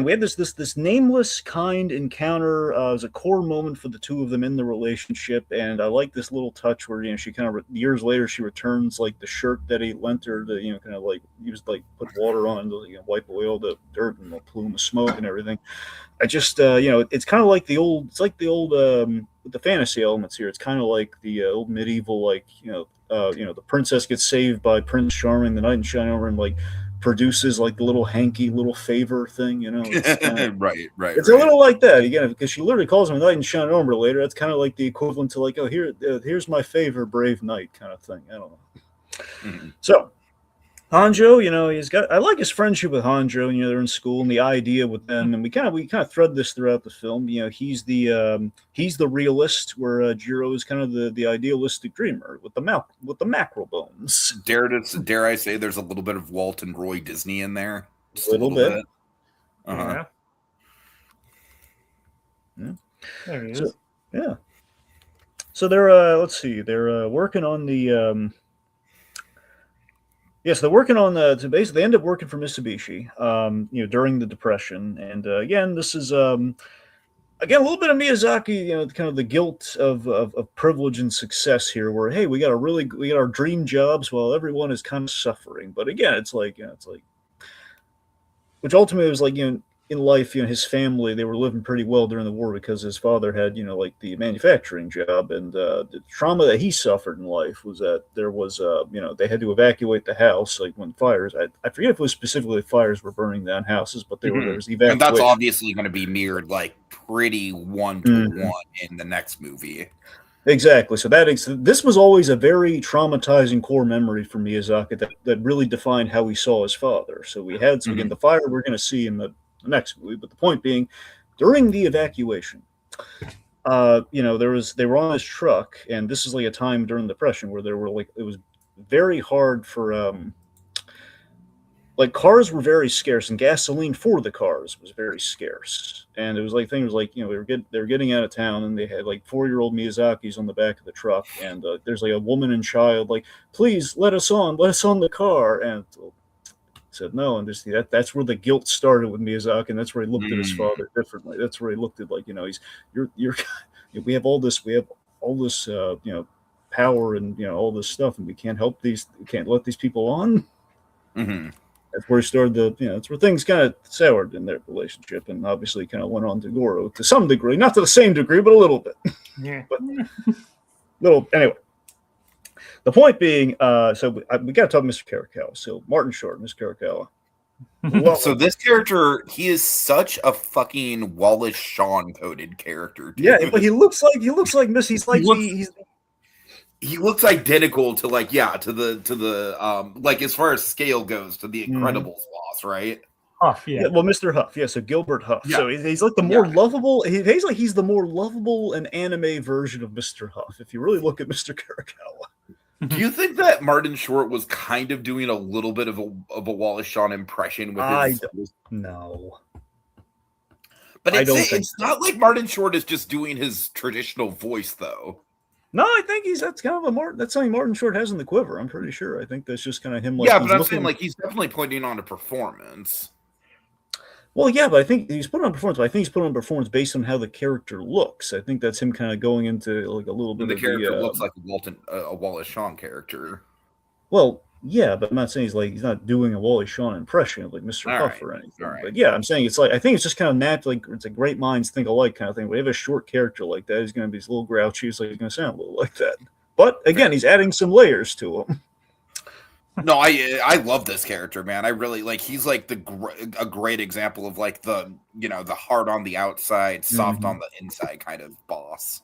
We had this nameless kind encounter. It was a core moment for the two of them in the relationship, and I like this little touch where she kind of years later she returns like the shirt that he lent her to kind of like used like put water on to wipe away all the dirt and the plume of smoke and everything. I just it's kind of like the old. It's like the old with the fantasy elements here. It's kind of like the old medieval the princess gets saved by Prince Charming, the knight in shining armor, and like produces like the little hanky little favor thing, It's kinda, right. It's a little like that again because she literally calls him a knight in shining armor later. That's kind of like the equivalent to like, oh, here's my favor, brave knight kind of thing. I don't know. Mm-hmm. So Hanjo, I like his friendship with Hanjo. They're in school, and the idea with them, and we kind of thread this throughout the film. He's the realist, where Jiro is kind of the idealistic dreamer with the macro bones. Dare I say, there's a little bit of Walt and Roy Disney in there. Just a little bit. Uh-huh. Yeah. There he is. So they're let's see, they're working on the. Yes, they're working on basically they end up working for Mitsubishi, during the Depression, and again, this is a little bit of Miyazaki, kind of the guilt of privilege and success here, where hey, we got our dream jobs while everyone is kind of suffering, but again, it's like which ultimately was like in life, his family, they were living pretty well during the war because his father had, like the manufacturing job, and the trauma that he suffered in life was that there was, they had to evacuate the house, like when fires, I forget if it was specifically fires were burning down houses, but there was evacuation. And that's obviously going to be mirrored like pretty one-to-one in the next movie. Exactly. So this was always a very traumatizing core memory for Miyazaki that really defined how he saw his father. So we had again the fire we're going to see in the next movie, but the point being, during the evacuation, they were on this truck, and this is like a time during the Depression where there were like it was very hard for like cars were very scarce, and gasoline for the cars was very scarce. And it was like things like they were getting out of town, and they had like 4-year-old Miyazaki's on the back of the truck, and there's like a woman and child like, please let us on the car, and said no, and that's where the guilt started with Miyazaki, and that's where he looked at his father differently. That's where he looked at like you're we have all this power and all this stuff, and we can't let these people on. Mm-hmm. That's where he started that's where things kind of soured in their relationship, and obviously kind of went on to Goro to some degree, not to the same degree, but a little bit. Yeah. But anyway. The point being, so we got to talk Mr. Karakawa. So Martin Short, Mr. Karakawa. Well, so this character, he is such a fucking Wallace Shawn coded character. Dude. Yeah, but he looks like Miss. He looks identical to the like as far as scale goes to the Incredibles boss, right? Huff, yeah. Well, Mr. Huff, yeah. So Gilbert Huff. Yeah. So he's like the more lovable. He's the more lovable and anime version of Mr. Huff. If you really look at Mr. Karakawa. Do you think that Martin Short was kind of doing a little bit of a Wallace Shawn impression with his? No. But it's not like Martin Short is just doing his traditional voice, though. No, I think that's kind of that's something Martin Short has in the quiver. I'm pretty sure. I think that's just kind of him. Like, yeah, but I'm saying like he's definitely putting on a performance. Well, yeah, but I think he's put on performance. But I think he's put on performance based on how the character looks. I think that's him kind of going into like a little bit. The character looks like a Wallace Shawn character. Well, yeah, but I'm not saying he's not doing a Wallace Shawn impression of like Mr. Huff or anything. Right. But yeah, I'm saying I think it's just kind of natural. Like it's a great minds think alike kind of thing. We have a short character like that. He's going to be a little grouchy. He's going to sound a little like that. But again, he's adding some layers to him. No, I love this character, man. I really like. He's like a great example of like the hard on the outside, soft on the inside kind of boss.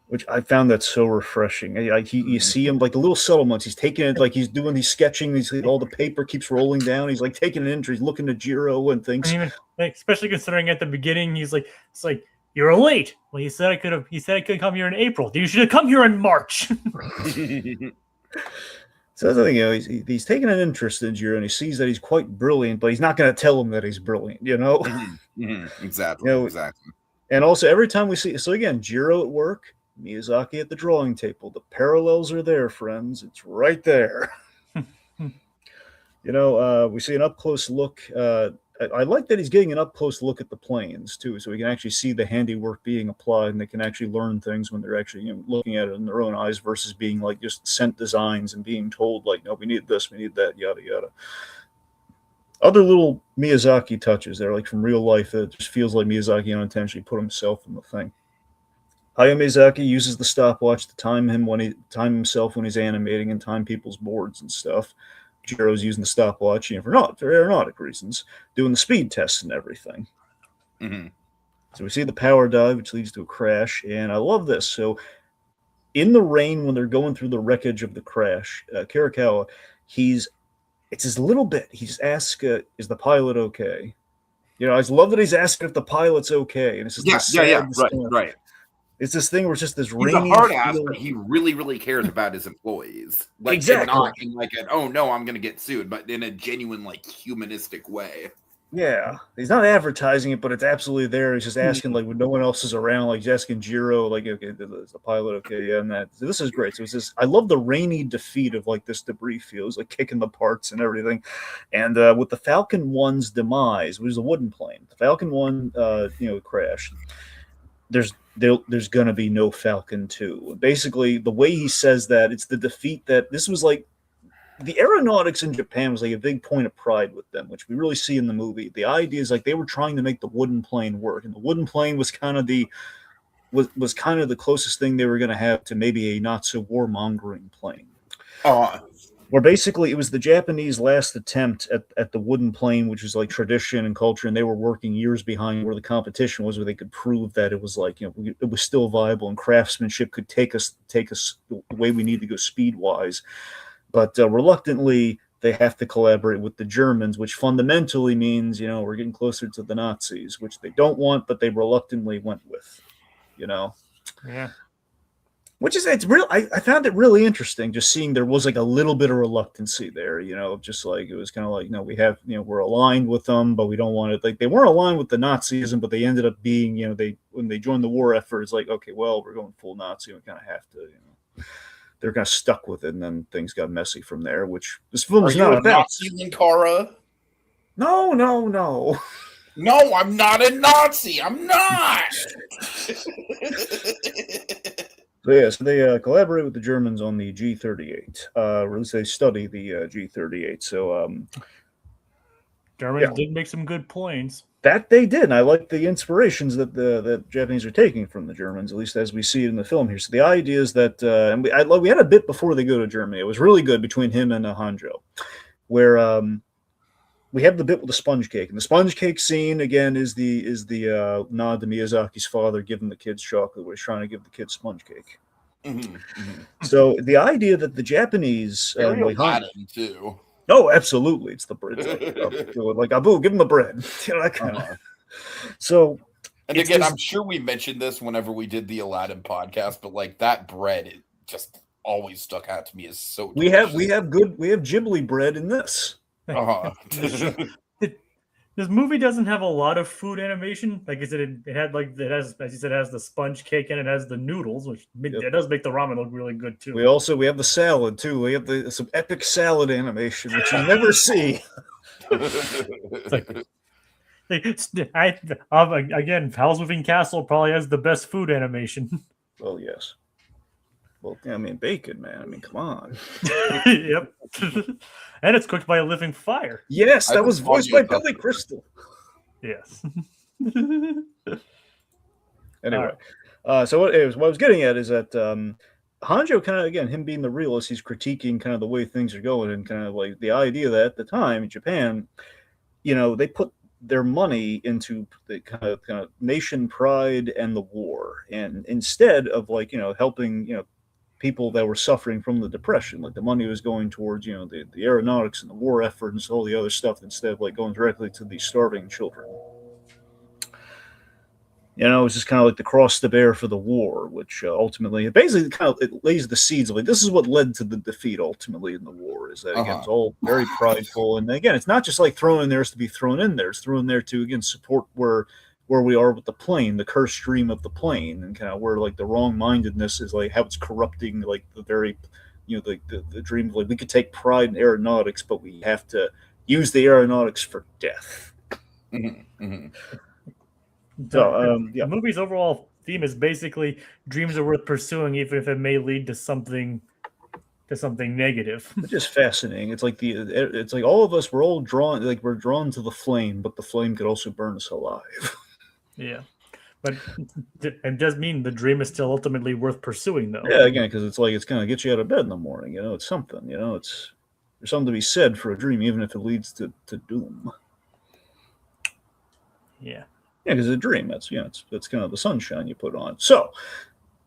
Which I found that so refreshing. You see him like the little settlements. He's taking it like he's sketching. All the paper keeps rolling down. He's like taking an interest. He's looking at Jiro and things. I mean, like, especially considering at the beginning, he's like, it's like you're late. Well, he said I could come here in April. You should have come here in March. So that's the thing, he's taking an interest in Jiro, and he sees that he's quite brilliant, but he's not going to tell him that he's brilliant, Exactly, exactly. And also, every time we see, so again, Jiro at work, Miyazaki at the drawing table. The parallels are there, friends. It's right there. We see an up-close look. I like that he's getting an up-close look at the planes, too, so we can actually see the handiwork being applied, and they can actually learn things when they're actually looking at it in their own eyes versus being like just sent designs and being told, like, no, we need this, we need that, yada, yada. Other little Miyazaki touches there, like from real life, that just feels like Miyazaki unintentionally put himself in the thing. Hayao Miyazaki uses the stopwatch to time himself when he's animating and time people's boards and stuff. Jiro's using the stopwatch for aeronautic reasons, doing the speed tests and everything. Mm-hmm. So we see the power dive, which leads to a crash, and I love this. So in the rain, when they're going through the wreckage of the crash, Karakawa, it's his little bit. He's asked, "Is the pilot okay?" I just love that he's asking if the pilot's okay, and it's just right. It's this thing where it's just this rainy. He's a hard ass, but he really, really cares about his employees. Like, exactly. Not in like an, oh no, I'm going to get sued, but in a genuine, like, humanistic way. Yeah, he's not advertising it, but it's absolutely there. He's just asking, like, when no one else is around, like, he's asking Jiro, like, okay, is the pilot okay? Yeah, and that. So this is great. So it's this. I love the rainy defeat of like this debris field. It's like kicking the parts and everything, and with the Falcon 1's demise, which is a wooden plane, the Falcon 1, crashed. There's going to be no Falcon 2. Basically, the way he says that, it's the defeat that this was like the aeronautics in Japan was like a big point of pride with them, which we really see in the movie. The idea is like they were trying to make the wooden plane work, and the wooden plane was kind of the closest thing they were going to have to maybe a not so warmongering plane. Where basically it was the Japanese last attempt at the wooden plane, which was like tradition and culture, and they were working years behind where the competition was, where they could prove that it was like, it was still viable and craftsmanship could take us the way we need to go speed wise. But reluctantly, they have to collaborate with the Germans, which fundamentally means, we're getting closer to the Nazis, which they don't want, but they reluctantly went with, Yeah. Which is, it's real. I found it really interesting just seeing there was like a little bit of reluctancy there, just like it was kind of like, we have, we're aligned with them, but we don't want it. Like they weren't aligned with the Nazism, but they ended up being, when they joined the war effort, it's like, okay, well, we're going full Nazi. We kind of have to, they're kind of stuck with it. And then things got messy from there, which this film is not about. Nazi, Linkara? No. No, I'm not a Nazi. I'm not. So they collaborate with the Germans on the G-38. Or at least they study the G-38. So Germans did make some good planes. That they did. And I like the inspirations that the Japanese are taking from the Germans, at least as we see it in the film here. So the idea is that, and we had a bit before they go to Germany. It was really good between him and Hanjo, where we have the bit with the sponge cake, and the sponge cake scene again is the nod to Miyazaki's father giving the kids chocolate, where he's trying to give the kids sponge cake. Mm-hmm, mm-hmm. So the idea that the Japanese Aladdin too. Oh, absolutely, it's the bread. Like Abu, give him the bread. That kind of. So, and again, I'm sure we mentioned this whenever we did the Aladdin podcast, but like that bread, it just always stuck out to me as so. Delicious. We have Ghibli bread in this. This movie doesn't have a lot of food animation. Like I said, it has, as you said, it has the sponge cake and it has the noodles, which it does make the ramen look really good too. We have the salad too. We have some epic salad animation, which you never see. Again, Howl's Moving Castle probably has the best food animation. Well, yes. Well, I mean, bacon, man. I mean, come on. Yep. And it's cooked by a living fire. Yes, that was voiced by Billy Crystal. Yes. Anyway, so what I was getting at is that Hanjo kind of, again, him being the realist, he's critiquing kind of the way things are going and kind of like the idea that at the time in Japan, they put their money into the kind of nation pride and the war, and instead of helping people that were suffering from the depression, like the money was going towards the aeronautics and the war effort and all the other stuff instead of going directly to these starving children. It was just kind of like the cross to bear for the war, which ultimately basically it lays the seeds of this is what led to the defeat ultimately in the war. Is that again it's all very prideful, and again it's not just like thrown in there to be thrown in there. It's thrown there to again support where we are with the plane, the cursed stream of the plane, and kind of where the wrong-mindedness is how it's corrupting the very the dream of we could take pride in aeronautics, but we have to use the aeronautics for death. Mm-hmm, mm-hmm. So, the movie's overall theme is basically dreams are worth pursuing, even if it may lead to something negative. Which is fascinating. It's like all of us, we're all drawn, we're drawn to the flame, but the flame could also burn us alive. Yeah, but it does mean the dream is still ultimately worth pursuing, though. Yeah, again, because it's going to get you out of bed in the morning. It's something. There's something to be said for a dream, even if it leads to doom. Yeah. Yeah, because a dream, that's kind of the sunshine you put on. So,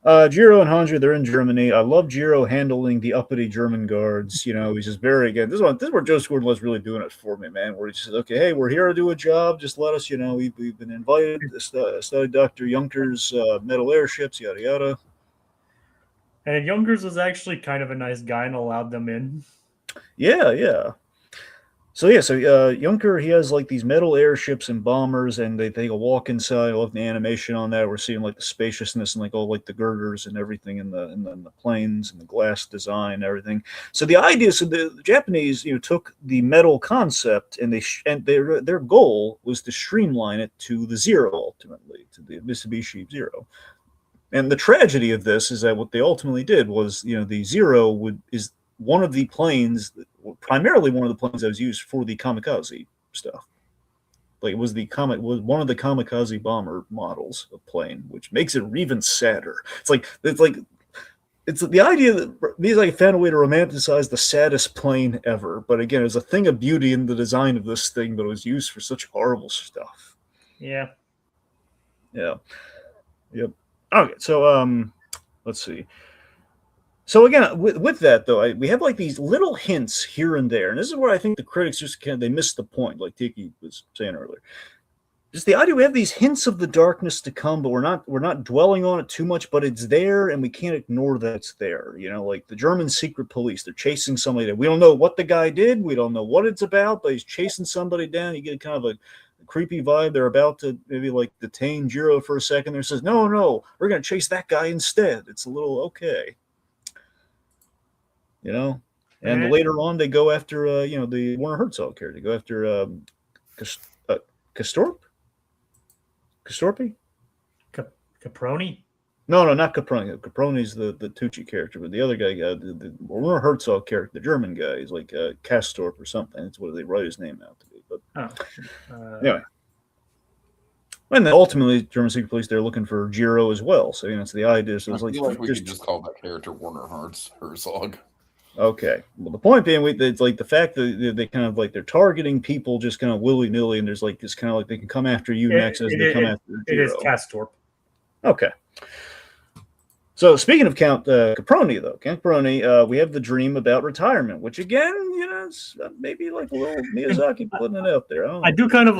Jiro and Hanjo, they're in Germany. I love Jiro handling the uppity German guards. He's just very, again, this is where Joe Gordon was really doing it for me, man, where he says, okay, hey, we're here to do a job. Just let us, we've been invited to study Dr. Junker's metal airships, yada, yada. And Junkers was actually kind of a nice guy and allowed them in. Yeah. So Junker, he has these metal airships and bombers, and they take a walk inside. I love the animation on that. We're seeing the spaciousness and all the girders and everything in the planes and the glass design and everything. So the idea is the Japanese took the metal concept and their goal was to streamline it to the Zero ultimately, to the Mitsubishi Zero. And the tragedy of this is that what they ultimately did was the Zero is one of the planes, primarily one of the planes that was used for the kamikaze stuff. It was one of the kamikaze bomber models of plane, which makes it even sadder. It's the idea that Miyazaki found a way to romanticize the saddest plane ever. But again, it was a thing of beauty in the design of this thing, but it was used for such horrible stuff. Yeah. Yep. Okay, so let's see. So again, with that though, we have these little hints here and there, and this is where I think the critics just they missed the point, like Tiki was saying earlier. just the idea we have these hints of the darkness to come, but we're not dwelling on it too much, but it's there and we can't ignore that it's there. Like the German secret police, they're chasing somebody that we don't know what the guy did, we don't know what it's about, but he's chasing somebody down. You get kind of a creepy vibe. They're about to maybe like detain Jiro for a second. There says, no, we're gonna chase that guy instead. It's a little okay. And later on they go after the Werner Herzog character. They go after Castorp? Caproni? No, not Caproni. Caproni's the Tucci character, but the other guy, the Werner Herzog character, the German guy, is like Castorp or something. That's what they write his name out to be. But anyway. And then ultimately, German secret police, they're looking for Jiro as well. So, it's the idea. So it's I feel like we could just call that character Werner Herzog. Okay. Well, the point being, it's like the fact that they kind of like they're targeting people just kind of willy nilly, and there's like this kind of like they can come after you next as they come after Jiro. It is Castorp. Okay. So speaking of Count Caproni, though, Count Caproni, we have the dream about retirement, which again, it's maybe like a little Miyazaki putting it out there. I do kind of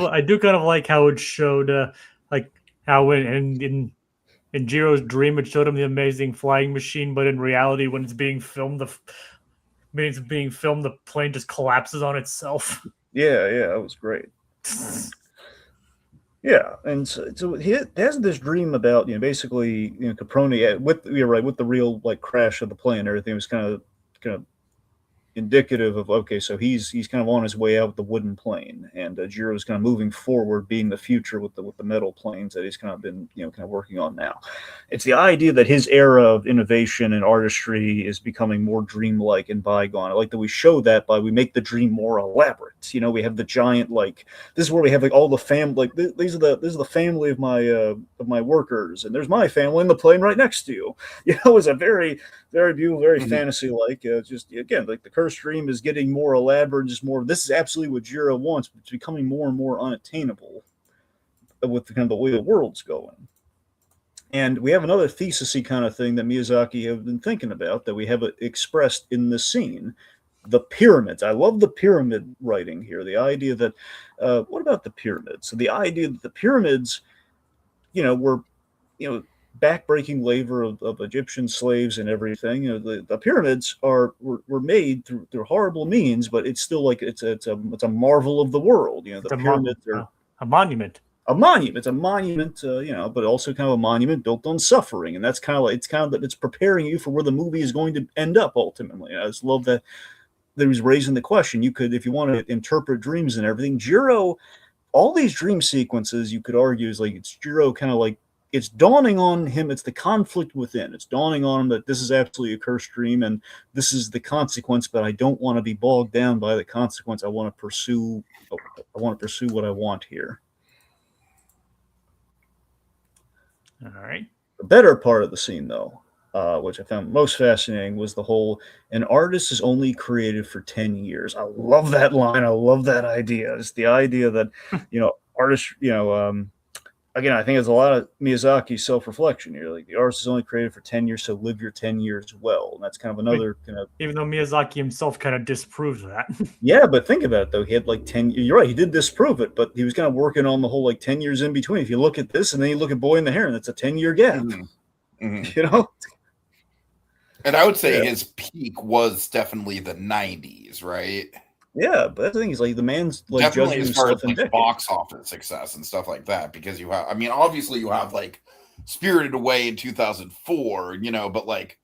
like how it showed, like how in Jiro's dream it showed him the amazing flying machine, but in reality, when it's being filmed, the plane just collapses on itself. Yeah, that was great. Yeah, and so he has this dream about basically Caproni with the real like crash of the plane and everything was kind of indicative of so he's kind of on his way out with the wooden plane, and Jiro's kind of moving forward, being the future with the metal planes that he's kind of been kind of working on now. It's the idea that his era of innovation and artistry is becoming more dreamlike and bygone. I like that we show that we make the dream more elaborate. We have the giant this is where we have like all the family this is the family of my workers, and there's my family in the plane right next to you. It's a very very beautiful, very fantasy-like. Just again, like the cursed dream is getting more elaborate, just more. This is absolutely what Jiro wants, but it's becoming more and more unattainable with kind of the way the world's going. And we have another thesis-y kind of thing that Miyazaki have been thinking about that we have expressed in the scene. The pyramids. I love the pyramid writing here. The idea that, what about the pyramids? So the idea that the pyramids, were, backbreaking labor of Egyptian slaves and everything. The pyramids were made through horrible means, but it's still like it's a marvel of the world. The pyramids are a monument. A monument. It's a monument, but also kind of a monument built on suffering, and that's kind of it's preparing you for where the movie is going to end up ultimately. I just love that he was raising the question. You could, if you want to interpret dreams and everything, Jiro, all these dream sequences, you could argue is like it's Jiro kind of like. It's dawning on him. It's the conflict within. It's dawning on him that this is absolutely a cursed dream, and this is the consequence. But I don't want to be bogged down by the consequence. I want to pursue what I want here. All right. The better part of the scene, though, which I found most fascinating, was the whole an artist is only created for 10 years. I love that line. I love that idea. It's the idea that artists, again, I think it's a lot of Miyazaki's self-reflection here. Like the artist is only created for 10 years, so live your 10 years well. And that's kind of another kind of. Even though Miyazaki himself kind of disproves that. Yeah, but think about it though. He had like 10. You're right. He did disprove it, but he was kind of working on the whole like 10 years in between. If you look at this and then you look at Boy in the Heron, that's a 10-year gap. Mm-hmm. And I would say his peak was definitely the 90s, right? Yeah, but the thing is, like, the man's like definitely judging as far himself as like box office success and stuff like that, because you have, obviously you have like Spirited Away in 2004, but like,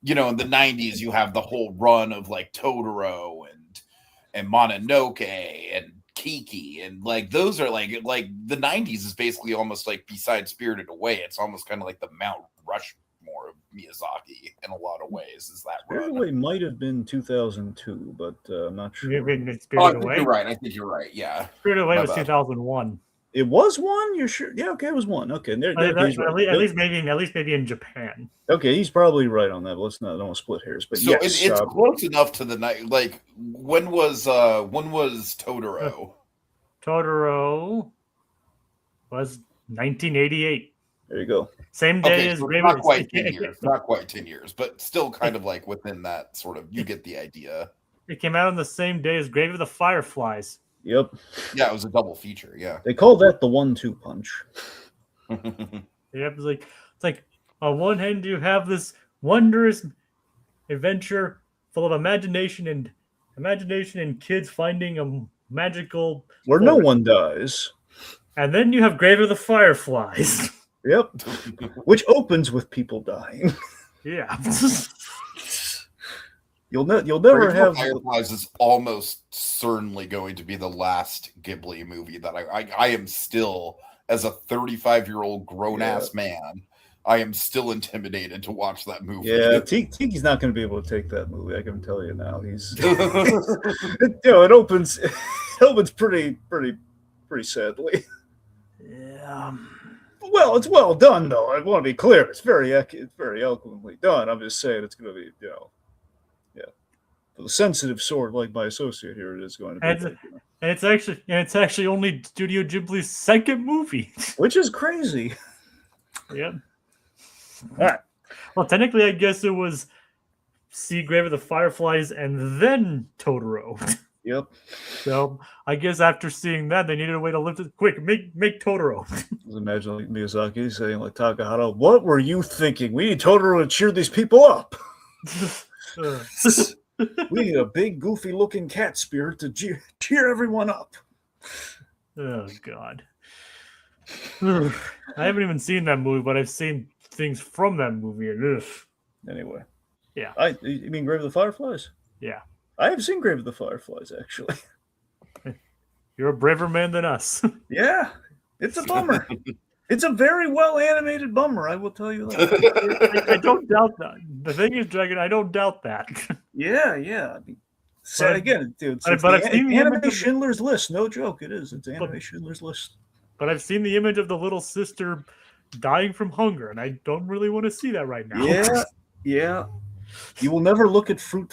in the 90s you have the whole run of like Totoro and Mononoke and Tiki, and like those are like the 90s is basically almost like besides Spirited Away, it's almost kind of like the Mount Rushmore of Miyazaki in a lot of ways. Is that Spirited Away might have been 2002, but I'm not sure. I think you're right. I think you're right. Yeah, Spirited Away was 2001. It was one. You're sure? Yeah. Okay, it was one. Okay, at least maybe in Japan. Okay, he's probably right on that. Let's not. I don't want to split hairs, but so yes, it's close enough to the night. Like when was Totoro? Totoro was 1988. There you go. Same day as so not quite 10 years. Not quite 10 years, but still kind of like within that sort of. You get the idea. It came out on the same day as Grave of the Fireflies. Yep. Yeah, it was a double feature. Yeah. They call that the 1-2 punch. Yeah, it's like on one hand you have this wondrous adventure full of imagination and kids finding a magical Where no forest. one dies. And then you have Grave of the Fireflies. Yep. Which opens with people dying. Yeah. You'll never Brave have. Fireflies is almost certainly going to be the last Ghibli movie that I am still, as a 35-year-old grown-ass man, I am still intimidated to watch that movie. Yeah, Tiki's not going to be able to take that movie. I can tell you now. It opens pretty sadly. Yeah. Well, it's well done though. I want to be clear. It's very eloquently done. I'm just saying it's going to be, for the sensitive sort like my associate here, it is going to be. And it's actually only Studio Ghibli's second movie. Which is crazy. Yep. All right. Well, technically, I guess it was see Grave of the Fireflies and then Totoro. Yep. So I guess after seeing that, they needed a way to lift it. Quick, make Totoro. Just imagine like Miyazaki saying like Takahata, "What were you thinking? We need Totoro to cheer these people up. We need a big, goofy-looking cat spirit to cheer everyone up." Oh God. I haven't even seen that movie, but I've seen things from that movie. And Anyway. Yeah. You mean Grave of the Fireflies? Yeah. I have seen Grave of the Fireflies, actually. You're a braver man than us. Yeah. It's a bummer. It's a very well animated bummer, I will tell you that. I don't doubt that. The thing is, Dragon, I don't doubt that. Yeah. I mean, so again, dude, it's I've seen the Anime image of- Schindler's List. No joke, it is. It's Anime Schindler's List. But I've seen the image of the little sister dying from hunger, and I don't really want to see that right now. Yeah. You will never look at fruit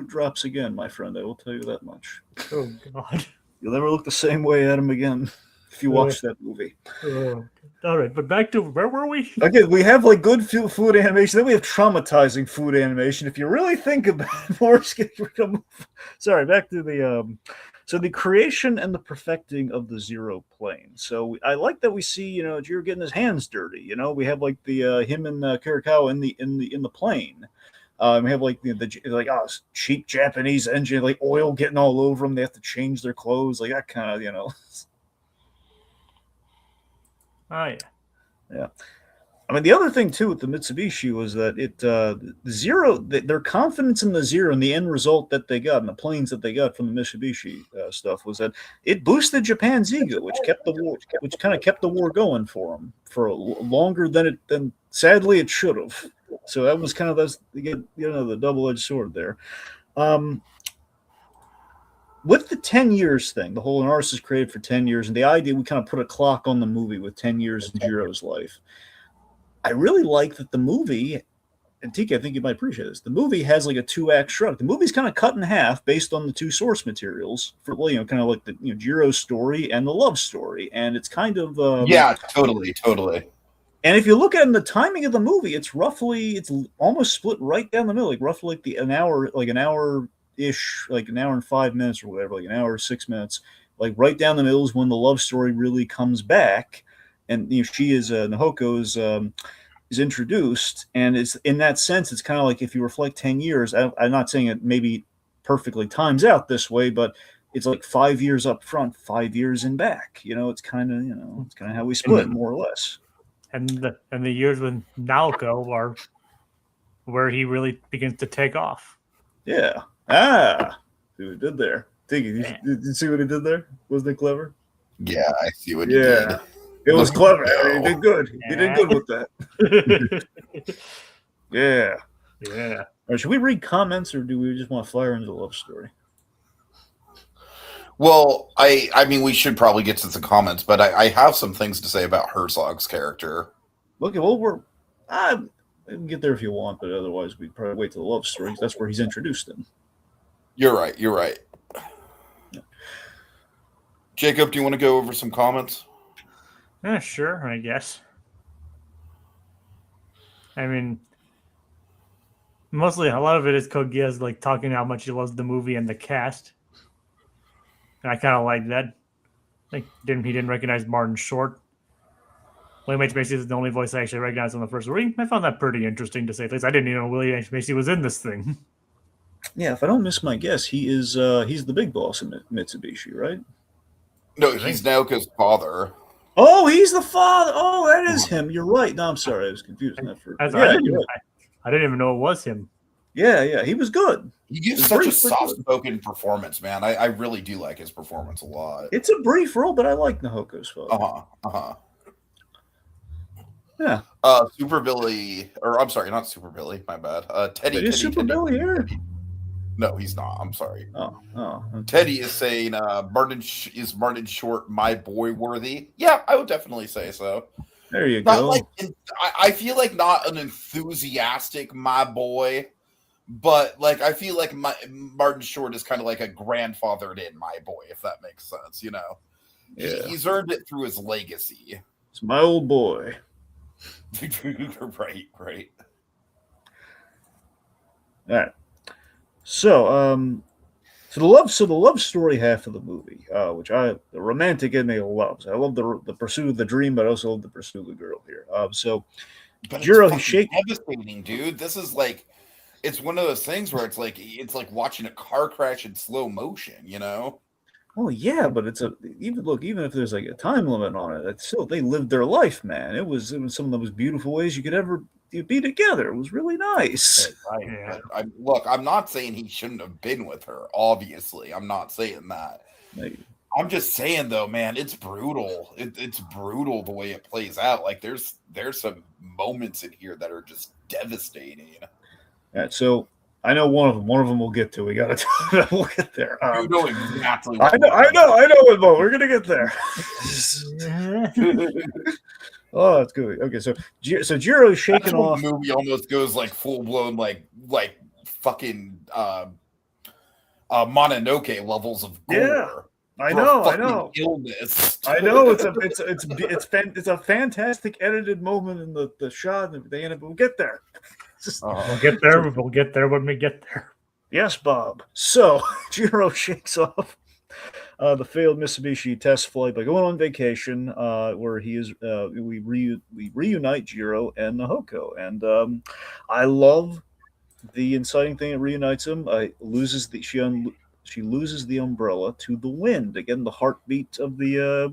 drops again, my friend. I will tell you that much. Oh God. You'll never look the same way at them again if you watch that movie. All right, but back to where were we? Again, we have like good food animation. Then we have traumatizing food animation. If you really think about it, sorry, back to the so the creation and the perfecting of the zero plane. So I like that we see Jiro getting his hands dirty. We have like the him and Kirikawa in the plane. We have like the cheap Japanese engine, like oil getting all over them. They have to change their clothes, like that kind of Oh yeah. Yeah. I mean, the other thing too with the Mitsubishi was that their confidence in the Zero and the end result that they got and the planes that they got from the Mitsubishi stuff was that it boosted Japan's ego, which kind of kept the war going for them for longer than sadly it should have. So that was kind of the double-edged sword there. With the 10 years thing, the whole artist is created for 10 years, and the idea we kind of put a clock on the movie with 10 years in Jiro's life. I really like that the movie, and Tiki, I think you might appreciate this, the movie has like a 2-act structure. The movie's kind of cut in half based on the two source materials for, kind of like the Jiro's story and the love story. And it's kind of... yeah, totally. And if you look at the timing of the movie, it's almost split right down the middle, like roughly an hour-ish, like an hour and 5 minutes or whatever, like an hour or 6 minutes. Like right down the middle is when the love story really comes back. And she is Nahoko is introduced, and it's in that sense, it's kind of like if you reflect 10 years. I'm not saying it maybe perfectly times out this way, but it's like 5 years up front, 5 years in back. It's kind of it's kind of how we split more or less. And the years with Naoko are where he really begins to take off. Yeah. See what he did there. Tiki, did you see what he did there? Wasn't it clever? Yeah, I see what he did. It was clever. No. He did good. He did good with that. Yeah. Yeah. All right, should we read comments, or do we just want to fire into the love story? Well, I mean, we should probably get to the comments, but I have some things to say about Herzog's character. Okay, well, we can get there if you want, but otherwise we'd probably wait till the love story. That's where he's introduced in. You're right. Yeah. Jacob, do you want to go over some comments? Yeah, sure, I guess. I mean, mostly a lot of it is Kogiya's like talking how much he loves the movie and the cast. And I kind of like that. Like, he didn't recognize Martin Short. William H. Macy is the only voice I actually recognized on the first reading. I found that pretty interesting, to say the least. I didn't even know William H. Macy was in this thing. Yeah, if I don't miss my guess, he's the big boss in Mitsubishi, right? No, he's Naoko's father. Oh, he's the father. Oh, that is him. You're right. No, I'm sorry, I was confused. I didn't even know it was him. Yeah, he was good. He gives such a soft-spoken performance, man. I really do like his performance a lot. It's a brief role, but I like Nahoko's father. Yeah. Super Billy, or I'm sorry, not Super Billy. My bad. Teddy. Is Super Billy here? Teddy. No, he's not. I'm sorry. Oh. Okay. Teddy is saying, is Martin Short my boy worthy? Yeah, I would definitely say so. There you go. I feel like not an enthusiastic my boy, but like I feel like Martin Short is kind of like a grandfathered in my boy, if that makes sense. You know, he's earned it through his legacy. It's my old boy. Right. All right. So, the love story half of the movie, which the romantic in me loves. I love the pursuit of the dream, but I also love the pursuit of the girl here. But Jiro, it's devastating, dude. This is like, it's one of those things where it's like watching a car crash in slow motion, you know? Oh yeah, but even if there's like a time limit on it, it's still, they lived their life, man. It was some of the most beautiful ways you could ever be together. It was really nice. I'm not saying he shouldn't have been with her. Obviously, I'm not saying that. Maybe. I'm just saying though, man, it's brutal. It's brutal the way it plays out. Like there's some moments in here that are just devastating. Yeah, so I know one of them. One of them we'll get to. We got to. We'll get there. You know exactly. I know it, but we're gonna get there. Oh, that's good. Okay, so Jiro's shaking off. The movie almost goes like full blown, like fucking Mononoke levels of gore. Yeah, I know. Illness. I know. It's a fantastic edited moment in the shot and everything, and we'll get there. We'll get there. We'll get there when we get there. Yes, Bob. So Jiro shakes off the failed Mitsubishi test flight by going on vacation, where we reunite Jiro and Nahoko, and I love the inciting thing that reunites them. She loses the umbrella to the wind. Again, the heartbeat of the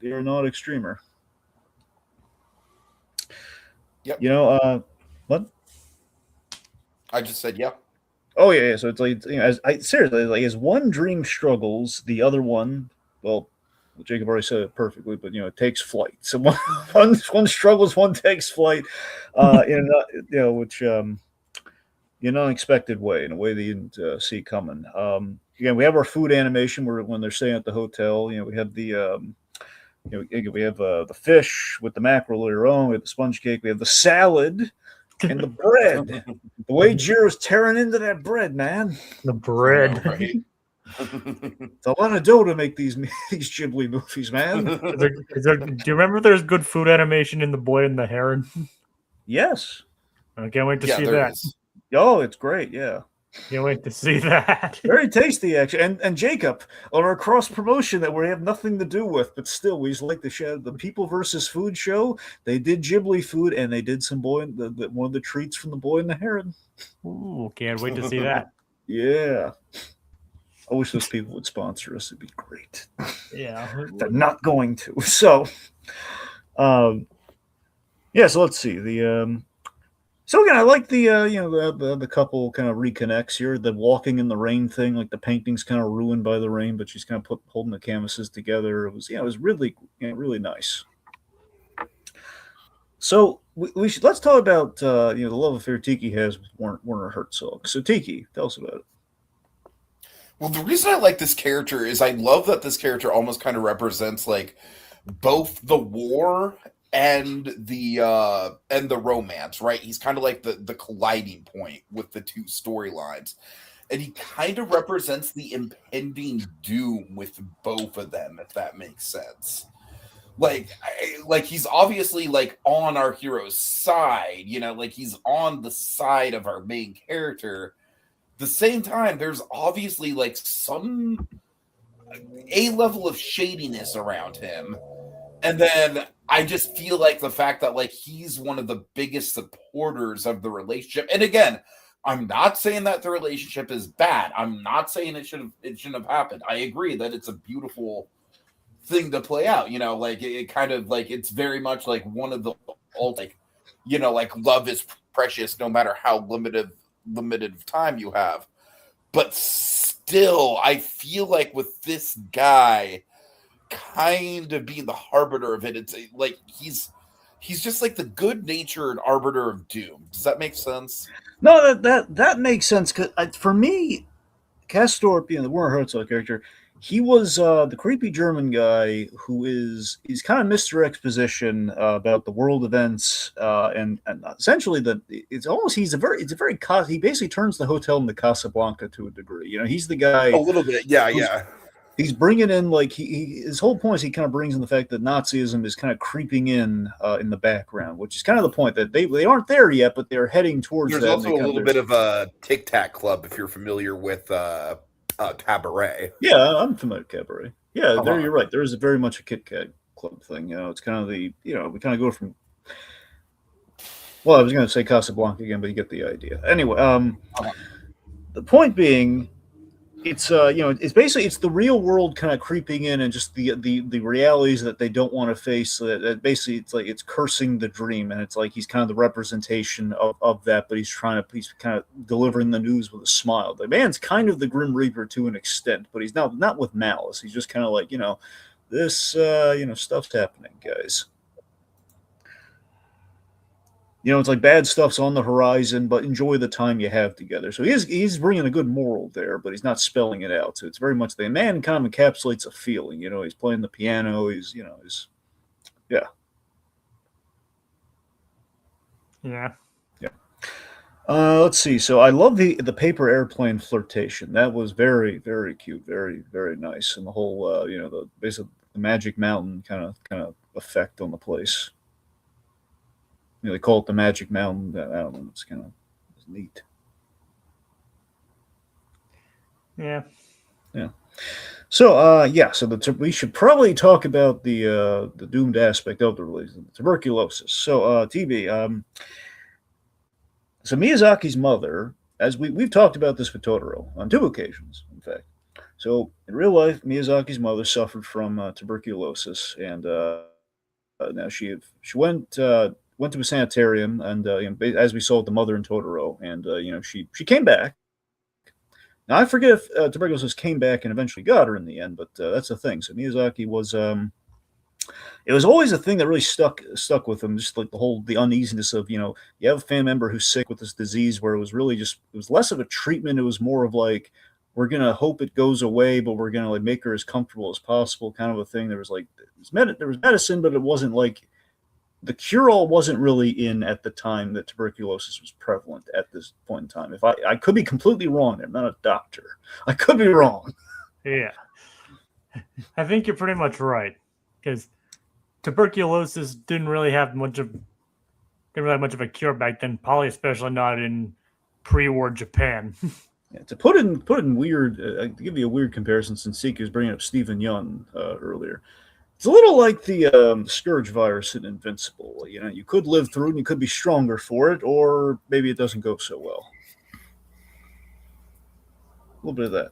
aeronautic streamer. Yep. What? I just said, yep. Oh yeah. So it's like, seriously, like, as one dream struggles, the other one, well, Jacob already said it perfectly, but it takes flight. So one struggles, one takes flight, in an unexpected way, in a way they didn't see coming. Again, we have our food animation where when they're staying at the hotel, we have the we have the fish with the mackerel later on. We have the sponge cake. We have the salad and the bread. The way Jiro's tearing into that bread, man. The bread. Right? It's a lot of dough to make these Ghibli movies, man. Do you remember there's good food animation in The Boy and the Heron? Yes. I can't wait to see that. Is. Oh, it's great. Yeah. Can't wait to see that. Very tasty, actually. And Jacob, on our cross promotion that we have nothing to do with, but still, we just like to share the People versus Food show. They did Ghibli food, and they did some one of the treats from The Boy and the Heron. Ooh, can't wait to see that. Yeah. I wish those people would sponsor us. It'd be great. Yeah. They're not going to. So, so let's see. So again, I like the couple kind of reconnects here. The walking in the rain thing, like the painting's kind of ruined by the rain, but she's kind of holding the canvases together. It was really really nice. So let's talk about the love affair Tiki has with Werner Herzog. So Tiki, tell us about it. Well, the reason I like this character is I love that this character almost kind of represents like both the war and the romance, right? He's kind of like the colliding point with the two storylines, and he kind of represents the impending doom with both of them, if that makes sense. Like he's obviously like on our hero's side, like he's on the side of our main character, the same time, there's obviously like some a level of shadiness around him. And then I just feel like the fact that like he's one of the biggest supporters of the relationship. And again, I'm not saying that the relationship is bad. I'm not saying it shouldn't have happened. I agree that it's a beautiful thing to play out. You know, like it kind of like it's very much like one of the old like, you know, like love is precious no matter how limited time you have. But still, I feel like with this guy kind of being the arbiter of it, it's like he's just like the good-natured arbiter of doom. Does that make sense? No, that makes sense. Cause for me, Castorp, the Werner Herzog character, he was the creepy German guy who he's kind of Mr. Exposition about the world events, and essentially he basically turns the hotel into Casablanca to a degree. You know, he's the guy A little bit, yeah. He's bringing in like his whole point is he kind of brings in the fact that Nazism is kind of creeping in the background, which is kind of the point that they aren't there yet, but they're heading towards There's that. also a little bit of a Tic Tac Club if you're familiar with Cabaret. Yeah, I'm familiar with Cabaret. Yeah, Uh-huh. you're right. There is very much a Kit Kat Club thing. You know, it's kind of we kind of go from. Well, I was going to say Casablanca again, but you get the idea. Anyway, the point being, it's it's basically it's the real world kind of creeping in, and just the realities that they don't want to face. So that basically it's like it's cursing the dream, and it's like he's kind of the representation of that, but he's kind of delivering the news with a smile. The man's kind of the Grim Reaper to an extent, but he's not with malice. He's just kind of like this stuff's happening, guys. It's like bad stuff's on the horizon, but enjoy the time you have together. So he's bringing a good moral there, but he's not spelling it out. So it's very much the man kind of encapsulates a feeling. He's playing the piano. He's yeah. Let's see. So I love the paper airplane flirtation. That was very, very cute, very, very nice, and the whole basically the Magic Mountain kind of effect on the place. They call it the Magic Mountain. I don't know. It's neat. Yeah. So we should probably talk about the doomed aspect of the release, tuberculosis. So TB, so Miyazaki's mother, as we've talked about this with Totoro on 2 occasions, in fact. So in real life, Miyazaki's mother suffered from tuberculosis, and now she went to a sanitarium, and as we saw with the mother in Totoro, and she came back. Now I forget if tuberculosis came back and eventually got her in the end, but that's the thing. So Miyazaki was it was always a thing that really stuck with him, just like the uneasiness of you have a family member who's sick with this disease, where it was less of a treatment, it was more of like, we're gonna hope it goes away, but we're gonna like make her as comfortable as possible, kind of a thing. There was medicine, but it wasn't like the cure-all wasn't really in at the time that tuberculosis was prevalent at this point in time. If I could be completely wrong there, I'm not a doctor. I could be wrong. Yeah. I think you're pretty much right, because tuberculosis didn't really have much of a cure back then, probably especially not in pre-war Japan. Yeah, to put in weird, to give you a weird comparison, since Tiki was bringing up Stephen Young earlier. It's a little like the Scourge virus in Invincible. You could live through it and you could be stronger for it, or maybe it doesn't go so well. A little bit of that.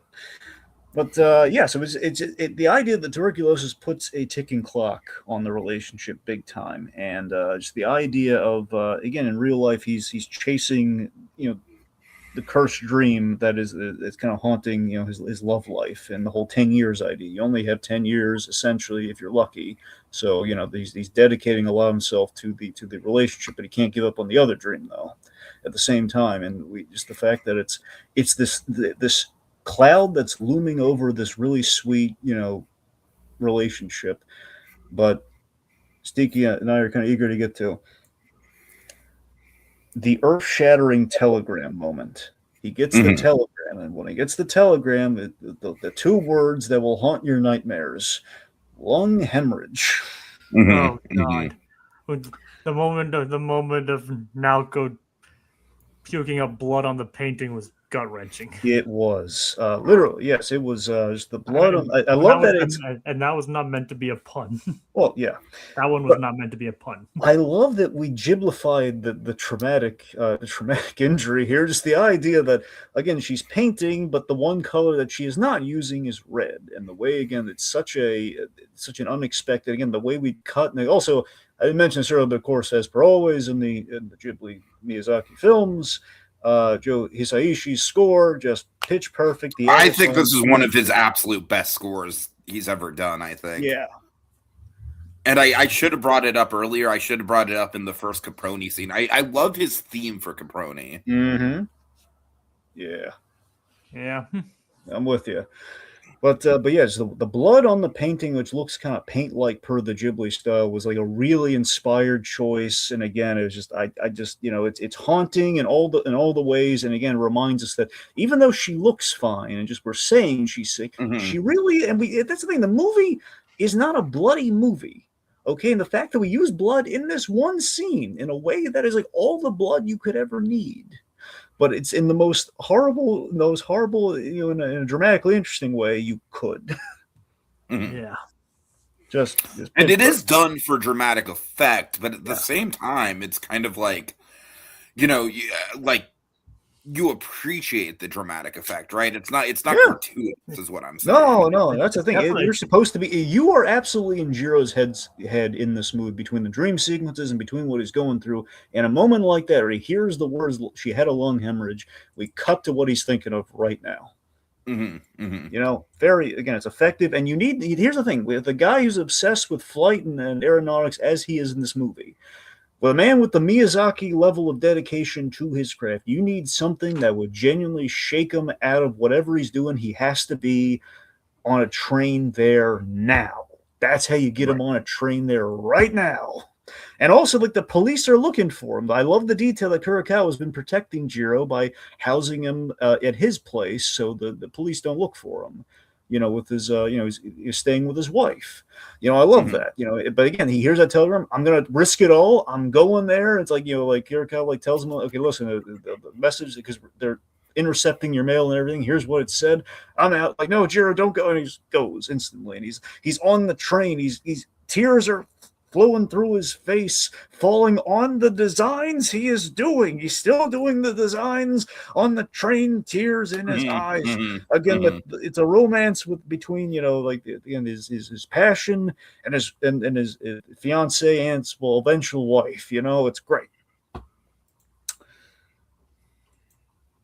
But so it's the idea that tuberculosis puts a ticking clock on the relationship big time, and just the idea of again in real life he's chasing the cursed dream that is kind of haunting his love life, and the whole 10 years idea. You only have 10 years essentially if you're lucky. So he's dedicating a lot of himself to the relationship, but he can't give up on the other dream though at the same time. And just the fact that it's this cloud that's looming over this really sweet relationship. But Tiki and I are kind of eager to get to the earth-shattering telegram moment. He gets the telegram, and when he gets the telegram, the 2 words that will haunt your nightmares: lung hemorrhage. Oh God! The moment of Naoko puking up blood on the painting was gut wrenching. It was literally, yes, it was just the blood. I love that it's, and that was not meant to be a pun. well, yeah, That one was not meant to be a pun. I love that we giblified the traumatic injury here. Just the idea that, again, she's painting, but the one color that she is not using is red, and the way, again, it's such an unexpected, again, the way we cut, and also I didn't mention this earlier, but of course, as per always in the Ghibli Miyazaki films, Joe Hisaishi's score just pitch perfect. I think this is one of his absolute best scores he's ever done. I think. Yeah. And I should have brought it up earlier. I should have brought it up in the first Caproni scene. I love his theme for Caproni. Mm-hmm. Yeah. Yeah. I'm with you. But yes, the blood on the painting, which looks kind of paint-like per the Ghibli style, was like a really inspired choice. And again, it was just I just it's haunting in all the ways. And again, reminds us that even though she looks fine, and just we're saying she's sick, she really that's the thing. The movie is not a bloody movie. Okay, and the fact that we use blood in this one scene in a way that is like all the blood you could ever need. But it's in the most horrible, in a dramatically interesting way you could. Yeah. Just and it is done for dramatic effect, but at the same time, it's kind of like, you appreciate the dramatic effect, right? It's not gratuitous, is what I'm saying. No, that's the thing. You're supposed to be. You are absolutely in Jiro's head in this movie, between the dream sequences and between what he's going through. And a moment like that, where he hears the words, "She had a lung hemorrhage," we cut to what he's thinking of right now. Very, again, it's effective. And here's the thing: with the guy who's obsessed with flight and aeronautics, as he is in this movie. Well, a man with the Miyazaki level of dedication to his craft, you need something that would genuinely shake him out of whatever he's doing. He has to be on a train there now. That's how you get him on a train there right now. And also, like, the police are looking for him. I love the detail that Kurokawa has been protecting Jiro by housing him at his place so the police don't look for him. With his, he's staying with his wife. I love that. But again, he hears that telegram. I'm gonna risk it all. I'm going there. It's like like Kurokawa tells him, okay, listen, the message, because they're intercepting your mail and everything. Here's what it said. I'm out. Like, no, Jiro, don't go. And he just goes instantly. And he's on the train. He's tears are flowing through his face, falling on the designs he is doing. He's still doing the designs on the train, tears in his eyes. Again, it's a romance between his passion and his fiance and his eventual wife. It's great.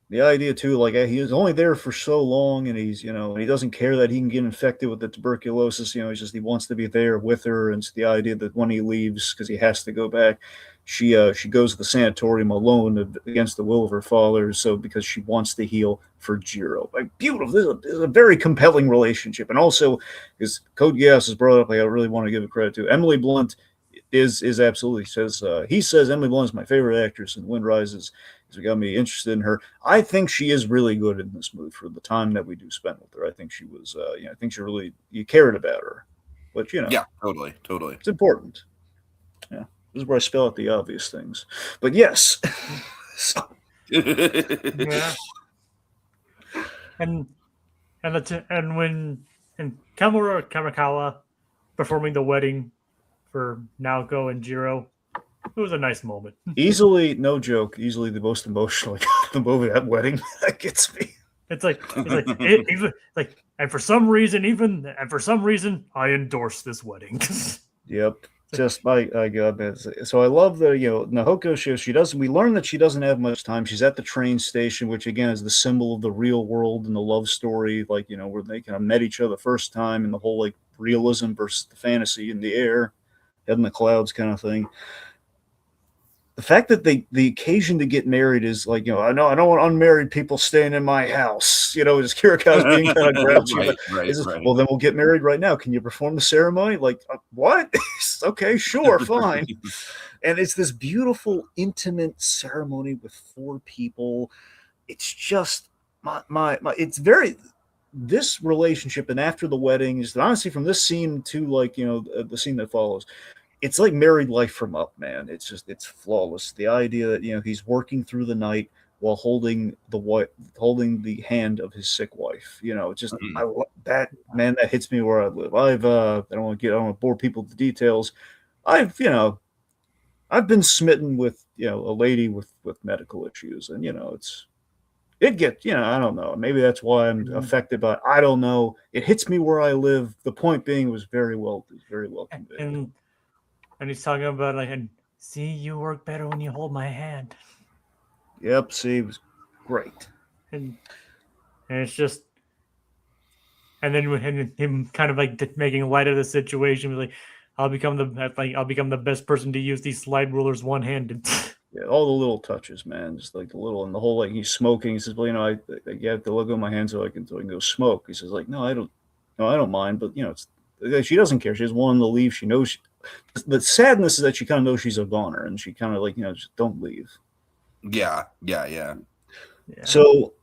The idea too, like, he is only there for so long, and he's, and he doesn't care that he can get infected with the tuberculosis. He wants to be there with her, and it's the idea that when he leaves, because he has to go back, she goes to the sanatorium alone against the will of her father, because she wants to heal for Jiro. Like, beautiful. This is a very compelling relationship, and also, because Code Geass has brought up, I really want to give a credit to Emily Blunt. Is absolutely says Emily Blunt is my favorite actress in Wind Rises. It got me interested in her. I think she is really good in this movie for the time that we do spend with her. I think she was, I think you cared about her, but yeah, totally, it's important. Yeah, this is where I spell out the obvious things, but yes. Yeah. And when Kamura Kamikawa performing the wedding for Naoko and Jiro, it was a nice moment. Easily, no joke, easily the most emotional the movie, that wedding. That gets me. It's and for some reason, I endorse this wedding. Yep. Just my God. So I love the Nahoko. We learn that she doesn't have much time. She's at the train station, which again is the symbol of the real world and the love story, where they kind of met each other the first time, and the whole realism versus the fantasy in the air, head in the clouds kind of thing. The fact that the occasion to get married is I don't want unmarried people staying in my house. Just Kurokawa's being kind of grouchy. Right. Well, then we'll get married right now. Can you perform the ceremony? What? Okay, sure, fine. And it's this beautiful, intimate ceremony with 4 people. It's just it's very, this relationship, and after the wedding is honestly from this scene to the scene that follows. It's like married life from Up, man. It's flawless. The idea that he's working through the night while holding the hand of his sick wife. You know, just that man, that hits me where I live. I don't want to bore people with the details. I've been smitten with a lady with medical issues, and I don't know. Maybe that's why I'm affected by it. I don't know. It hits me where I live. The point being, it was very well conveyed. And he's talking about like, and see, you work better when you hold my hand. Yep. See, it was great. And it's just, and then him kind of like making light of the situation, like, I'll become the best person to use these slide rulers one-handed. Yeah, all the little touches, man. Just like the little, and the whole, like, he's smoking. He says, "Well, you have to let go of my hand so I can go smoke." He says, like, "No, I don't mind." But she doesn't care. She doesn't want him to leave. She knows. The sadness is that she kind of knows she's a goner, and she kind of like, just don't leave. Yeah. So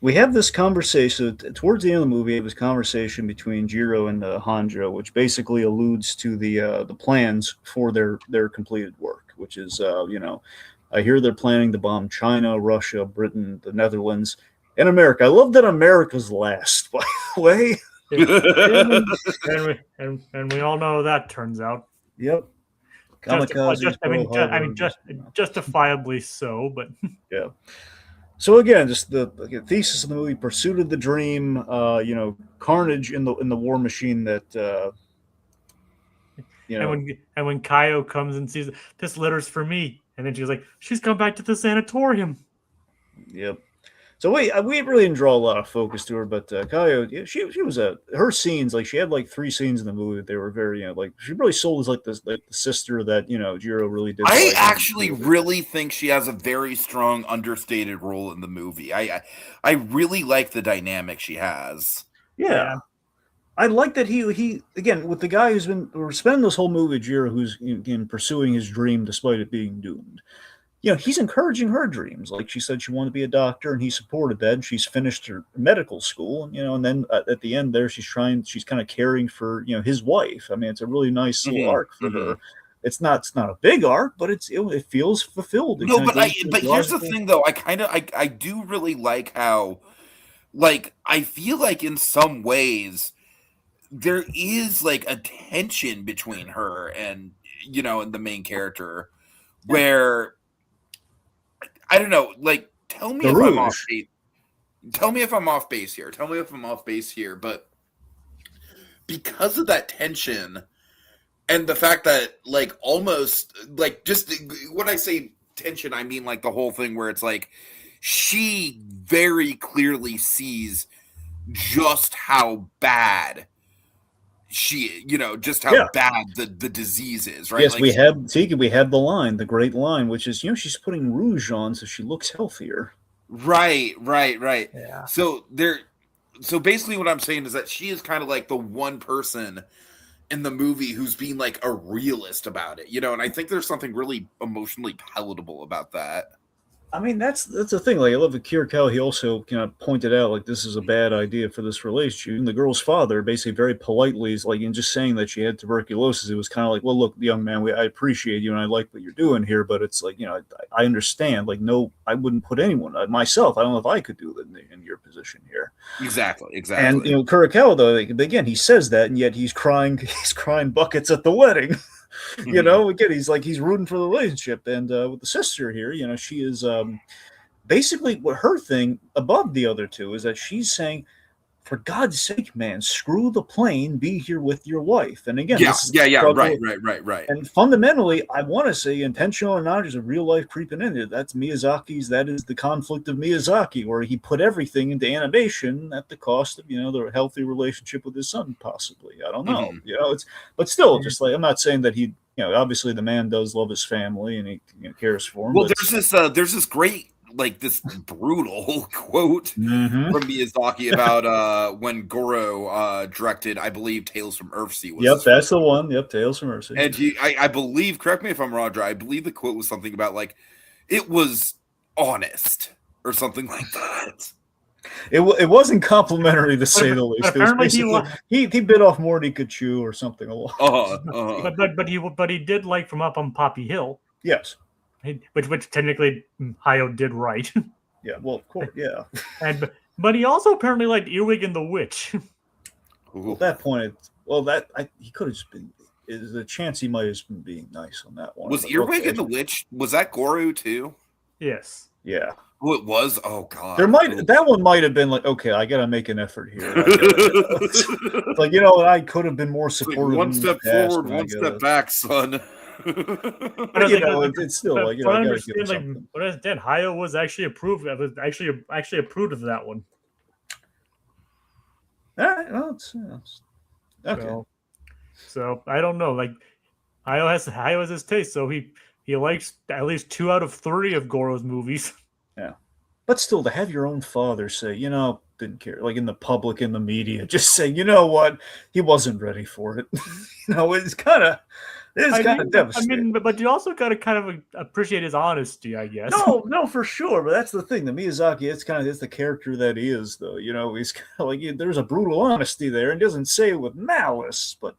we have this conversation towards the end of the movie. It was conversation between Jiro and Hanjo, which basically alludes to the plans for their completed work, which is I hear they're planning to bomb China, Russia, Britain, the Netherlands, and America. I love that America's last, by the way. and we all know how that turns out. Yep. Justifiably so, but yeah. So again, just the thesis of the movie: pursuit of the dream. Carnage in the war machine that. And when Kaio comes and sees this letter's for me, and then she's like, she's come back to the sanatorium. Yep. So we really didn't draw a lot of focus to her, but Kaio, she was her scenes, like she had like 3 scenes in the movie that they were very like she really sold as like the sister that Jiro really did. I actually really think she has a very strong understated role in the movie. I really like the dynamic she has. Yeah. I like that he again with the guy who's been spending this whole movie, Jiro, who's pursuing his dream despite it being doomed. He's encouraging her dreams. Like she said, she wanted to be a doctor, and he supported that. And she's finished her medical school, and then at the end there, she's kind of caring for his wife. I mean, it's a really nice little arc for her. It's not a big arc, but it feels fulfilled. No, but here's the thing, though. I do really like how, like, I feel like in some ways there is like a tension between her and and the main character where. I don't know. Like, tell me if I'm off base. Tell me if I'm off base here. Tell me if I'm off base here. But because of that tension and the fact that, like, almost like just when I say tension, I mean like the whole thing where it's like she very clearly sees just how bad just how bad the disease is, right? Yes, like, we have Tiki. We have the great line, which is, she's putting rouge on so she looks healthier. Right. Yeah. So basically what I'm saying is that she is kind of like the one person in the movie who's being like a realist about it, and I think there's something really emotionally palatable about that. I mean, that's the thing. Like, I love that Kurokawa, he also kind of pointed out, like, this is a bad idea for this relationship. And the girl's father basically very politely is like, in just saying that she had tuberculosis, it was kind of like, well, look, young man, I appreciate you and I like what you're doing here, but it's like, I understand. Like, no, I wouldn't put anyone, myself, I don't know if I could do that in your position here. Exactly. And, Kurokawa, though, again, he says that, and yet he's crying buckets at the wedding. Again, he's rooting for the relationship, and with the sister here, she is basically what her thing above the other two is that she's saying, for God's sake, man, screw the plane, be here with your wife. And again, right. And fundamentally, I want to say intentional or not, there's a real life creeping in there. That's Miyazaki's. That is the conflict of Miyazaki, where he put everything into animation at the cost of the healthy relationship with his son, possibly. I don't know. But still, just like, I'm not saying that he. Obviously the man does love his family and he cares for him. Well, there's this great, like, this brutal quote from Miyazaki about when Goro directed, I believe, Tales from Earthsea. Yep, that's the one. Yep, Tales from Earthsea. And I believe, correct me if I'm wrong, I believe the quote was something about, like, it was honest or something like that. It wasn't complimentary, to say the least. Apparently he bit off more than he could chew, or something along. But he did like From Up on Poppy Hill. Yes, which technically Hayao did right. Yeah, well, of course, yeah. But he also apparently liked Earwig and the Witch. Well, at that point, he could have just been. Is a chance he might have been being nice on that one. Was Earwig and the Witch? Was that Goru too? Yes. Yeah. Oh, it was. Oh god. That one might have been like, okay, I gotta make an effort here. It's like, I could have been more supportive. Like one step forward, one step back, son. But, it's still like, I understand. Like, what I understand, Hayo was actually approved. Was actually approved of that one. All right. Well, it's okay. So I don't know. Like, Hayo has his taste, so he likes at least 2 out of 3 of Goro's movies. Yeah, but still, to have your own father say, didn't care, like in the public, in the media, just say, you know what, he wasn't ready for it. It's kind of devastating. I mean, but you also got to kind of appreciate his honesty, I guess. No, for sure. But that's the thing. The Miyazaki, it's the character that he is, though. He's kind of like, there's a brutal honesty there, and doesn't say it with malice, but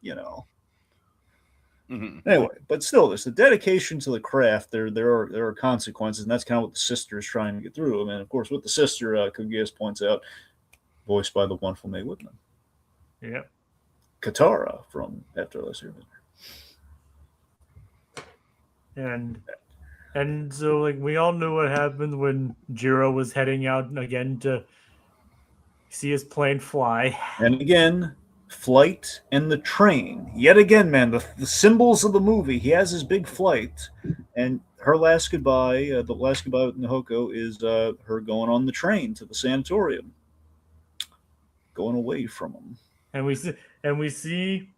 Anyway, but still, there's the dedication to the craft. There are consequences, and that's kind of what the sister is trying to get through. And of course, with the sister, Kogias points out, voiced by the wonderful Mae Whitman. Yeah, Katara from After Last Airbender. And so, like, we all knew what happened when Jiro was heading out again to see his plane fly. And again, flight and the train. Yet again, man, the symbols of the movie. He has his big flight, and her last goodbye, the last goodbye with Nahoko, is her going on the train to the sanatorium, going away from him. And we see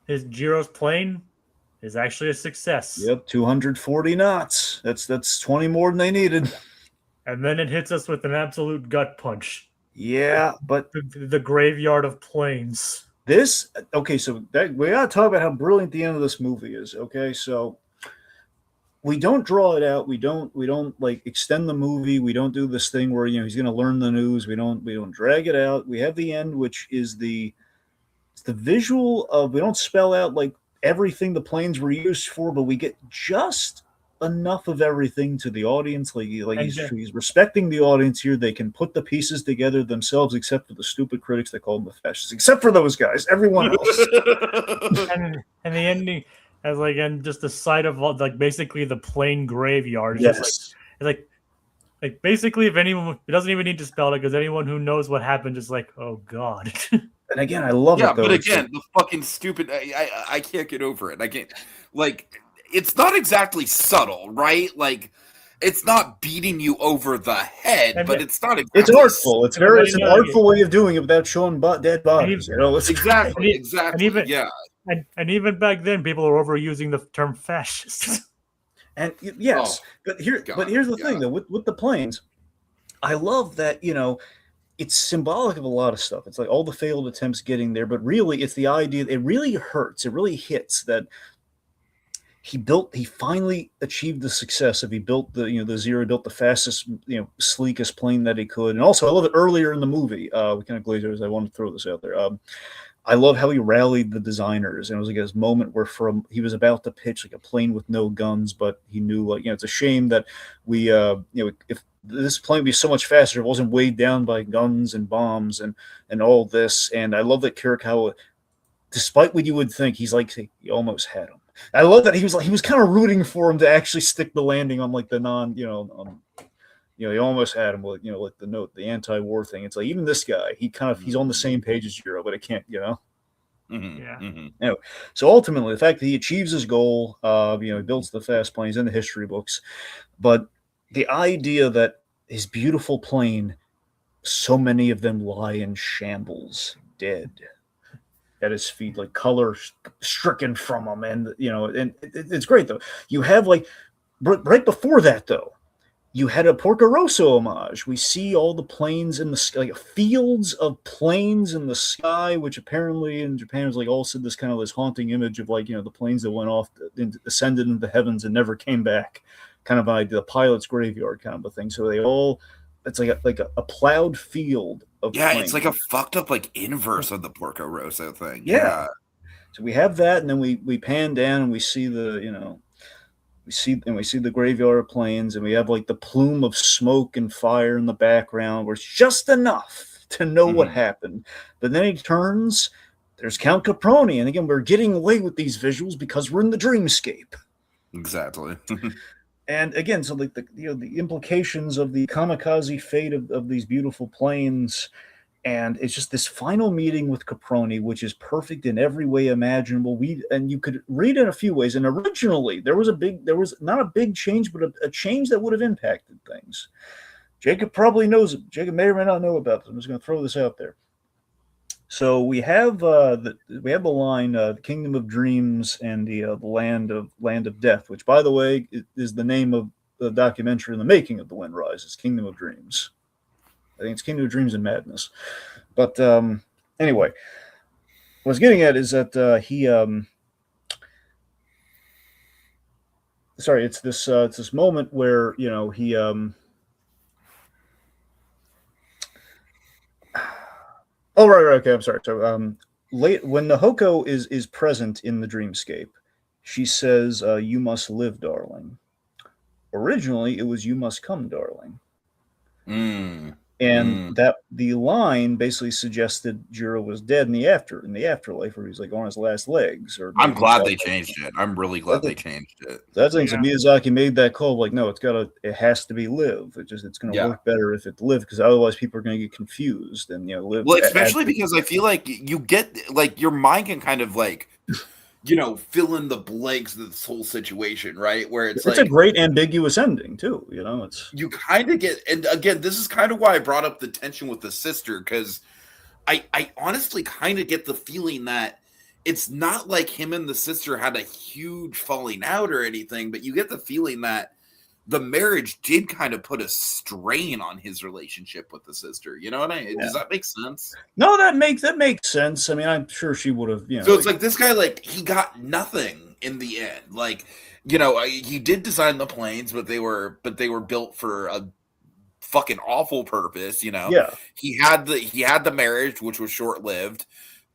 his Jiro's plane is actually a success. Yep, 240 knots. That's 20 more than they needed. And then it hits us with an absolute gut punch. Yeah, but the graveyard of planes. So we gotta talk about how brilliant the end of this movie is. Okay, so we don't draw it out. We don't like extend the movie. We don't do this thing where he's gonna learn the news. We don't drag it out. We have the end, which is the visual of, we don't spell out like everything the planes were used for, but we get just enough of everything to the audience. Like he's respecting the audience here. They can put the pieces together themselves, except for the stupid critics that call them the fascists. Except for those guys, everyone else. and the ending as and just the sight of basically the plane graveyard. Yes. Just like basically, if anyone, it doesn't even need to spell it, because anyone who knows what happened is like, oh god. And again, I love it. Yeah, but again, the fucking stupid. I can't get over it. I can't. Like, it's not exactly subtle, right? Like, it's not beating you over the head, but it's not exactly. It's artful. It's an artful way of doing it without showing dead bodies. Exactly. And even back then, people were overusing the term fascist. And yes, but here's the thing though with the planes. I love that it's symbolic of a lot of stuff. It's like all the failed attempts getting there, but really it's the idea. It really hurts. It really hits that he finally achieved the success of, he built the Zero, built the fastest, sleekest plane that he could. And also I love it earlier in the movie. We kind of glazed over. I wanted to throw this out there. I love how he rallied the designers, and it was like this moment where he was about to pitch like a plane with no guns, but he knew it's a shame that we if this plane would be so much faster, it wasn't weighed down by guns and bombs and all this. And I love that Kurokawa, despite what you would think, he's like, he almost had him. I love that he was kind of rooting for him to actually stick the landing on like the he almost had him with, like the anti-war thing. It's like, even this guy, he's on the same page as Jiro, but it can't, Mm-hmm. Yeah. Mm-hmm. Anyway, so ultimately, the fact that he achieves his goal, he builds the fast planes in the history books, but the idea that his beautiful plane, so many of them lie in shambles, dead at his feet, like color stricken from him, and and it's great though. You have right before that though, you had a Porco Rosso homage. We see all the planes in the sky, like fields of planes in the sky, which apparently in Japan is also this kind of this haunting image of the planes that went off and ascended into the heavens and never came back, kind of like the pilot's graveyard kind of a thing. So it's like a plowed field of planes. It's like a fucked up inverse of the Porco Rosso thing. Yeah. So we have that, and then we pan down and we see the we see the graveyard of planes, and we have like the plume of smoke and fire in the background, where it's just enough to know what happened. But then he turns. There's Count Caproni, and again, we're getting away with these visuals because we're in the dreamscape. Exactly. And again, so like the implications of the kamikaze fate of these beautiful planes, and it's just this final meeting with Caproni, which is perfect in every way imaginable. And you could read it a few ways. And originally, there was not a big change, but a change that would have impacted things. Jacob probably knows it. Jacob may or may not know about this. I'm just going to throw this out there. So we have the line "The Kingdom of Dreams" and the land of Death, which, by the way, is the name of the documentary in the making of The Wind Rises. Kingdom of Dreams. I think it's Kingdom of Dreams and Madness. But anyway, what I was getting at is that it's this moment where he. Oh, right, okay, I'm sorry. So, late when Nahoko is present in the dreamscape, she says, "You must live, darling." Originally, it was "You must come, darling," and that the line basically suggested Jiro was dead in the afterlife, where he's like on his last legs. Or I'm glad they changed it. I'm really glad they changed it. That's the thing. So Miyazaki made that call. Like, no, it has to be live. It's going to work better if it live, because otherwise people are going to get confused and live. Well, especially because I feel like you get like your mind can kind of like fill in the blanks of this whole situation, right? Where it's like a great ambiguous ending too. You kind of get, and again, this is kind of why I brought up the tension with the sister, because I honestly kind of get the feeling that it's not like him and the sister had a huge falling out or anything, but you get the feeling that the marriage did kind of put a strain on his relationship with the sister. You know what I mean? Does that make sense? No, that makes sense. I mean, I'm sure she would have, So it's like this guy, like, he got nothing in the end. Like, he did design the planes, but they were built for a fucking awful purpose. Yeah. He had the marriage, which was short lived,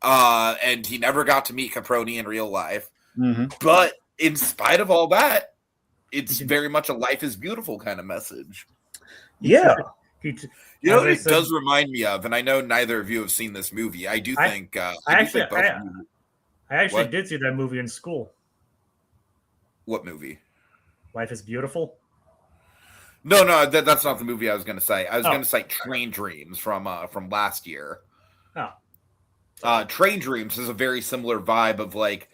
and he never got to meet Caproni in real life. But in spite of all that, it's very much a life is beautiful kind of message. Yeah. It does remind me of, and I know neither of you have seen this movie. I do think I actually did see that movie in school. What movie? Life is Beautiful? No, that's not the movie I was going to say. I was going to say Train Dreams from last year. Train Dreams is a very similar vibe of like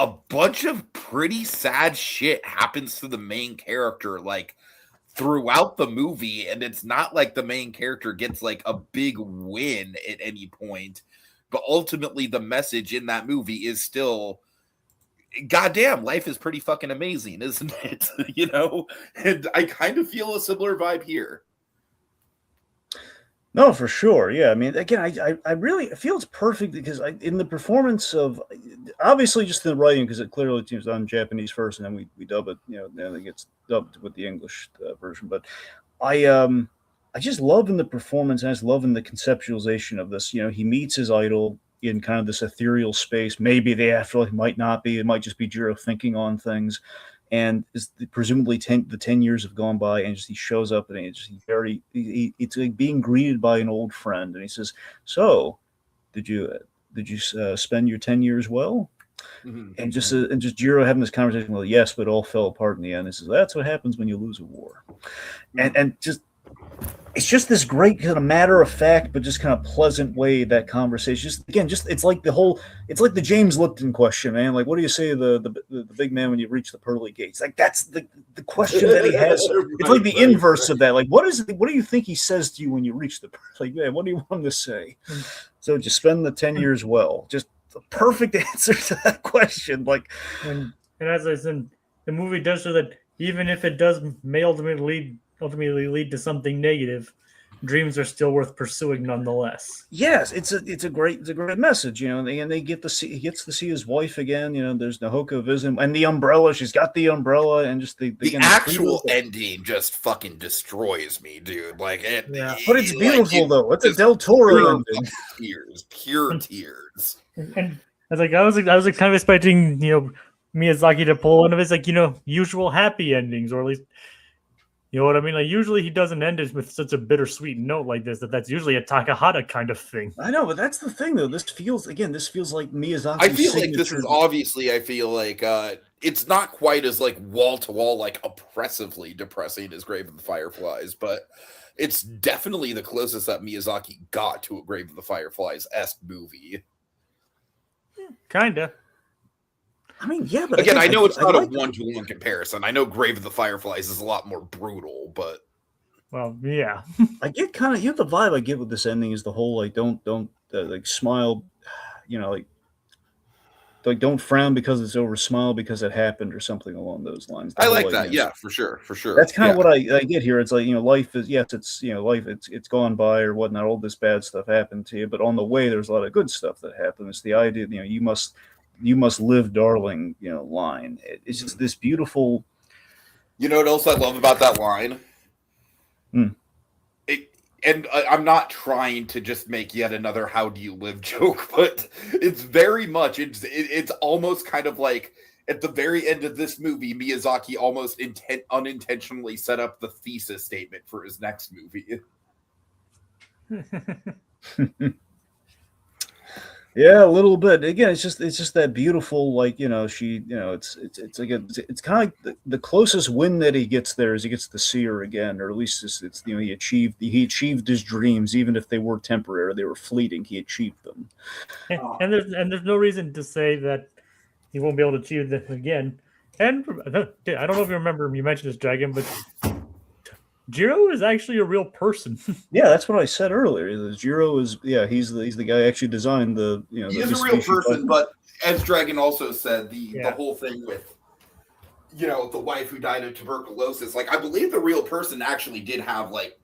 a bunch of pretty sad shit happens to the main character like throughout the movie, and it's not like the main character gets like a big win at any point, but ultimately the message in that movie is still, goddamn, life is pretty fucking amazing, isn't it? And I kind of feel a similar vibe here. No, for sure. Yeah. I mean, again, I really feel it's perfect because in the performance of, obviously just the writing, because it clearly seems done Japanese first, and then we dub it, then it gets dubbed with the English version. But I just love in the performance, and I just love in the conceptualization of this. He meets his idol in kind of this ethereal space. Maybe the afterlife, might not be. It might just be Jiro thinking on things. And presumably the 10 years have gone by, and he shows up, and it's like being greeted by an old friend, and he says, "So, did you spend your 10 years well?" And just Jiro having this conversation, well, yes, but it all fell apart in the end. He says, "That's what happens when you lose a war," and just. It's just this great kind of matter of fact, but just kind of pleasant way that conversation. It's like the James Lipton question, man. Like, what do you say to the big man when you reach the pearly gates? Like, that's the question that he has. It's like the inverse of that. Like, what do you think he says to you when you reach the like? Man, what do you want him to say? So just spend the 10 years well. Just the perfect answer to that question. Like, and as I said, the movie does show that even if it does may ultimately lead to something negative, dreams are still worth pursuing nonetheless. Yes, it's a great message, and he gets to see his wife again. There's Nahoko visiting, and the umbrella. She's got the umbrella, and just the actual ending just fucking destroys me, dude. Like, but it's beautiful though. It's a Del Toro ending. Pure tears. And I was kind of expecting, Miyazaki to pull one of his usual happy endings, or at least you know what I mean. Like usually he doesn't end it with such a bittersweet note like this. That's usually a Takahata kind of thing. I know, but that's the thing, though. This feels like Miyazaki's I feel like this signature. is obviously. I feel like it's not quite as like wall to wall, like oppressively depressing as Grave of the Fireflies, but it's definitely the closest that Miyazaki got to a Grave of the Fireflies-esque movie. Kinda. I mean, yeah, but Again, I know it's not a one-to-one comparison. I know Grave of the Fireflies is a lot more brutal, but well, yeah. I get kind of the vibe I get with this ending is the whole like don't like smile, like don't frown because it's over, smile because it happened or something along those lines. I like that. Yeah, for sure. That's kind of what I get here. It's like life is life. It's gone by or whatnot. All this bad stuff happened to you, but on the way there's a lot of good stuff that happened. It's the idea you must live, darling. Line. It's just this beautiful. You know what else I love about that line? And I'm not trying to just make yet another "how do you live" joke, but it's very much it's almost kind of like at the very end of this movie, Miyazaki almost unintentionally set up the thesis statement for his next movie. Yeah, a little bit. Again, it's just that beautiful, like it's kind of like the closest win that he gets there is he gets to see her again, or at least it's he achieved his dreams, even if they were temporary, they were fleeting. He achieved them. And there's no reason to say that he won't be able to achieve this again. And I don't know if you remember, you mentioned this, Dragon, but Jiro is actually a real person. Yeah, that's what I said earlier. Jiro is he's the guy who actually designed the he is a real person, but as Dragon also said, the whole thing with the wife who died of tuberculosis, like I believe the real person actually did have like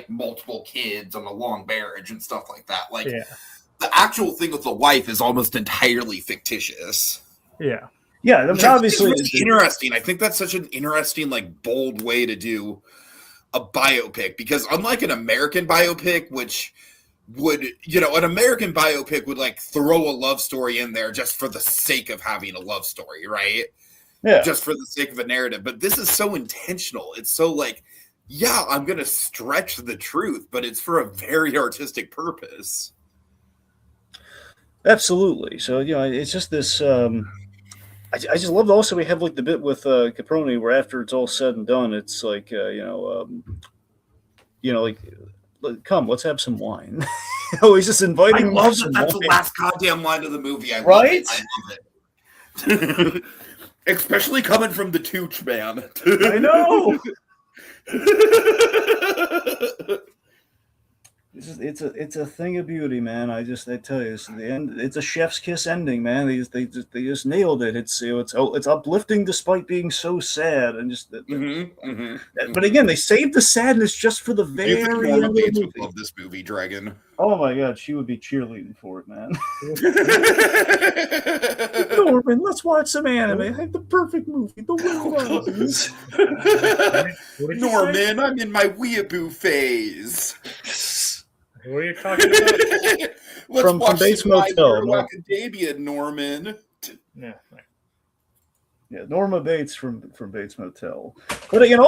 multiple kids and a long marriage and stuff like that. Like the actual thing with the wife is almost entirely fictitious. Yeah. Yeah, I mean, obviously it's interesting. I think that's such an interesting, like, bold way to do a biopic, because unlike an American biopic, which would, an American biopic would like throw a love story in there just for the sake of having a love story, right? Yeah. Just for the sake of a narrative. But this is so intentional. It's so like, yeah, I'm going to stretch the truth, but it's for a very artistic purpose. Absolutely. So, it's just this, I just love also we have like the bit with Caproni where after it's all said and done, it's like like come, let's have some wine. He's just inviting. I love that. That's the last goddamn line of the movie. I love it. Especially coming from the Tooch man. I know. It's a thing of beauty, man. I tell you, it's the end. It's a chef's kiss ending, man. They just nailed it. It's uplifting despite being so sad, and just. But again, they saved the sadness just for the very end of the movie. Love this movie, Dragon. Oh my god, she would be cheerleading for it, man. Norman, let's watch some anime. I have the perfect movie, The Wind Rises. Norman, I'm in my weeaboo phase. What are you talking about? Let's from Bates Motel. Academia, Norman. Yeah. Yeah, Norma Bates from Bates Motel. But again,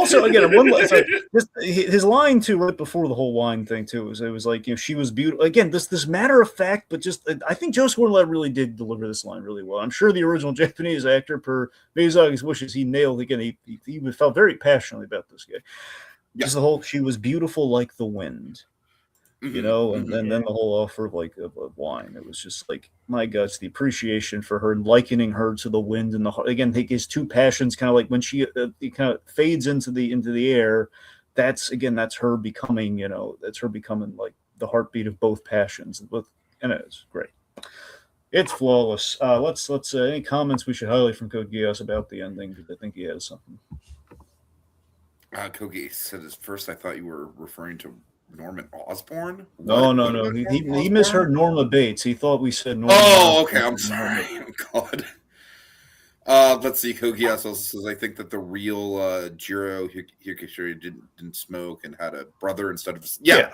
his line too, right before the whole wine thing too, it was like she was beautiful. Again, this matter of fact, but just I think Joe Swarnlett really did deliver this line really well. I'm sure the original Japanese actor, per Miyazaki's wishes, he nailed again. He felt very passionately about this guy. Yeah. Just the whole she was beautiful like the wind. And then the whole offer of wine. It was just like, my God, it's the appreciation for her and likening her to the wind and again, his two passions, kind of like when she kind of fades into the air. That's her becoming, like the heartbeat of both passions. And it's great. It's flawless. Let's any comments we should highlight from Code Geass about the ending? Because I think he has something. Kogi said at first I thought you were referring to Norman Osborn? No. He misheard Norma Bates. He thought we said Norma. Oh, okay. I'm sorry. Oh, God. Let's see. Kogi also says, I think that the real Jiro Hikishiri didn't smoke and had a brother instead of... Yeah.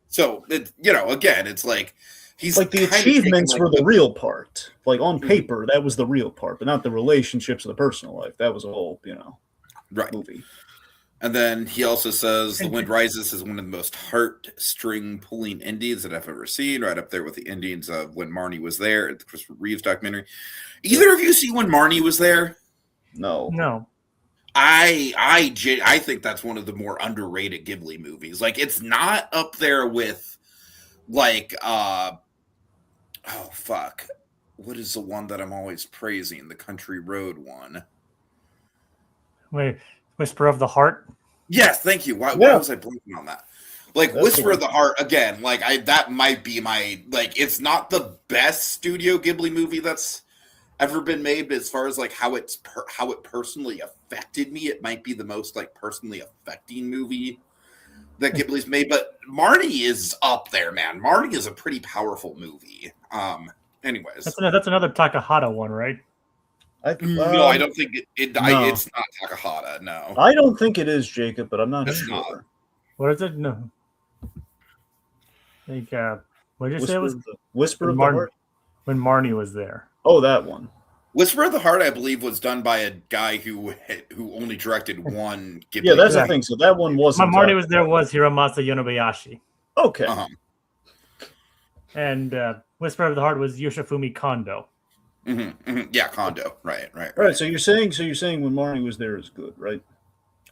So, again, it's like He's like the kinda achievements taken, were the real part. Like on Mhm. paper, that was the real part, but not the relationships of the personal life. That was a whole, right. movie. And then he also says The And- Wind Rises is one of the most heartstring pulling endings that I've ever seen, right up there with the endings of When Marnie Was There, the Christopher Reeves documentary. Either of you see When Marnie Was There? No. No. I think that's one of the more underrated Ghibli movies. Like, it's not up there with like oh fuck, what is the one that I'm always praising, the Country Road one? Wait, Whisper of the Heart. Yes, thank you. Why Yeah. was I blanking on that? Like That's Whisper the of the Heart again. Like that might be my, like, it's not the best Studio Ghibli movie that's ever been made, but as far as like how it personally affected me, it might be the most like personally affecting movie that Ghibli's made. But Marnie is up there, man. Marnie is a pretty powerful movie. Anyways, That's another Takahata one, right? no, I don't think it's not Takahata. No, I don't think it is, Jacob, but I'm not It's sure. not. What is it? No. Like, what did you say it was? Whisper of the Marnie. Heart? When Marnie was there. Oh, that one. Whisper of the Heart, I believe, was done by a guy who only directed one Ghibli. Yeah, that's Yeah. the thing. So that one wasn't. When Marnie was there was Hiramasa Yonebayashi. Okay. Uh-huh. And Whisper of the Heart was Yoshifumi Kondo. Yeah, Kondo. Right. Right. So you're saying when Marnie was there is good, right?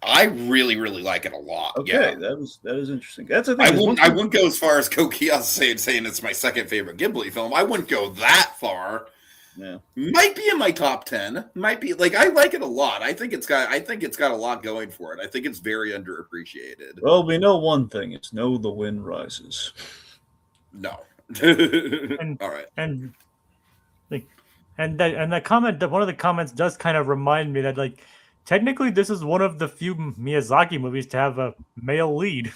I really, really like it a lot. Okay, Yeah. that is interesting. That's the thing. I wouldn't go as far as Kokiya saying it's my second favorite Ghibli film. I wouldn't go that far. Yeah. Might be in my top 10. Might be, like, I like it a lot. I think it's got a lot going for it. I think it's very underappreciated. Well, we know one thing. It's The Wind Rises. No. And, all right. And that comment, that one of the comments does kind of remind me that, like, technically this is one of the few Miyazaki movies to have a male lead.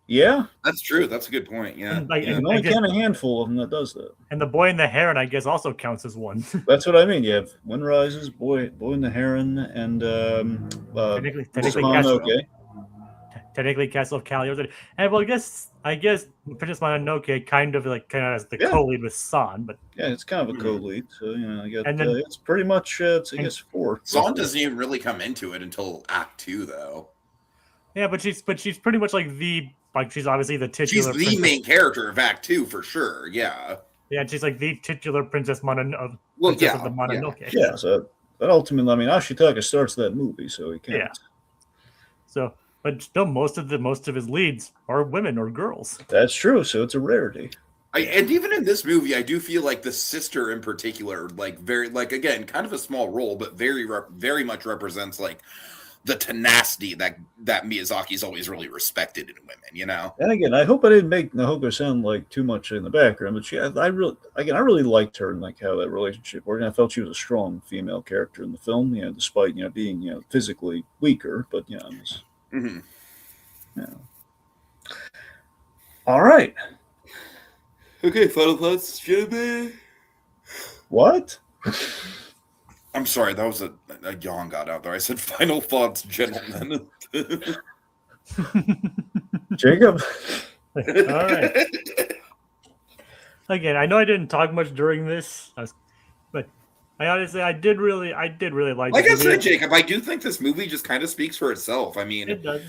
Yeah. That's true. That's a good point. Yeah. And, like, Yeah, and only I guess- kind of handful of them that does that. and the Boy and the Heron, I guess, also counts as one. That's what I mean. You have Wind Rises, Boy and the Heron, and technically Mononoke. Technically, Castle of Cagliostro. And well, I guess Princess Mononoke kind of as the co-lead with San, but Yeah, it's kind of a co-lead. So I got And then- it's pretty much I guess 4. Zon doesn't even really come into it until Act 2, though. yeah, but she's pretty much she's obviously the titular. She's the main character of Act 2 for sure. Yeah. Yeah, she's like the titular Princess of the Mononoke. Yeah, so but ultimately, I mean, Ashitaka starts that movie, so he can't. Yeah. So, but still, most of his leads are women or girls. That's true. So it's a rarity. And even in this movie, I do feel like the sister in particular, like very, like, again, kind of a small role, but very, very much represents like the tenacity that Miyazaki's always really respected in women, you know? And again, I hope I didn't make Nahoko sound like too much in the background, but I really liked her and like how that relationship worked. And I felt she was a strong female character in the film, despite being physically weaker, but it was, All right. Okay, final thoughts, Jimmy. What? I'm sorry, that was a yawn got out there. I said final thoughts, gentlemen. Jacob. All right. Again, I know I didn't talk much during this, but I did really like. Like I said, Jacob, I do think this movie just kind of speaks for itself. I mean, it does.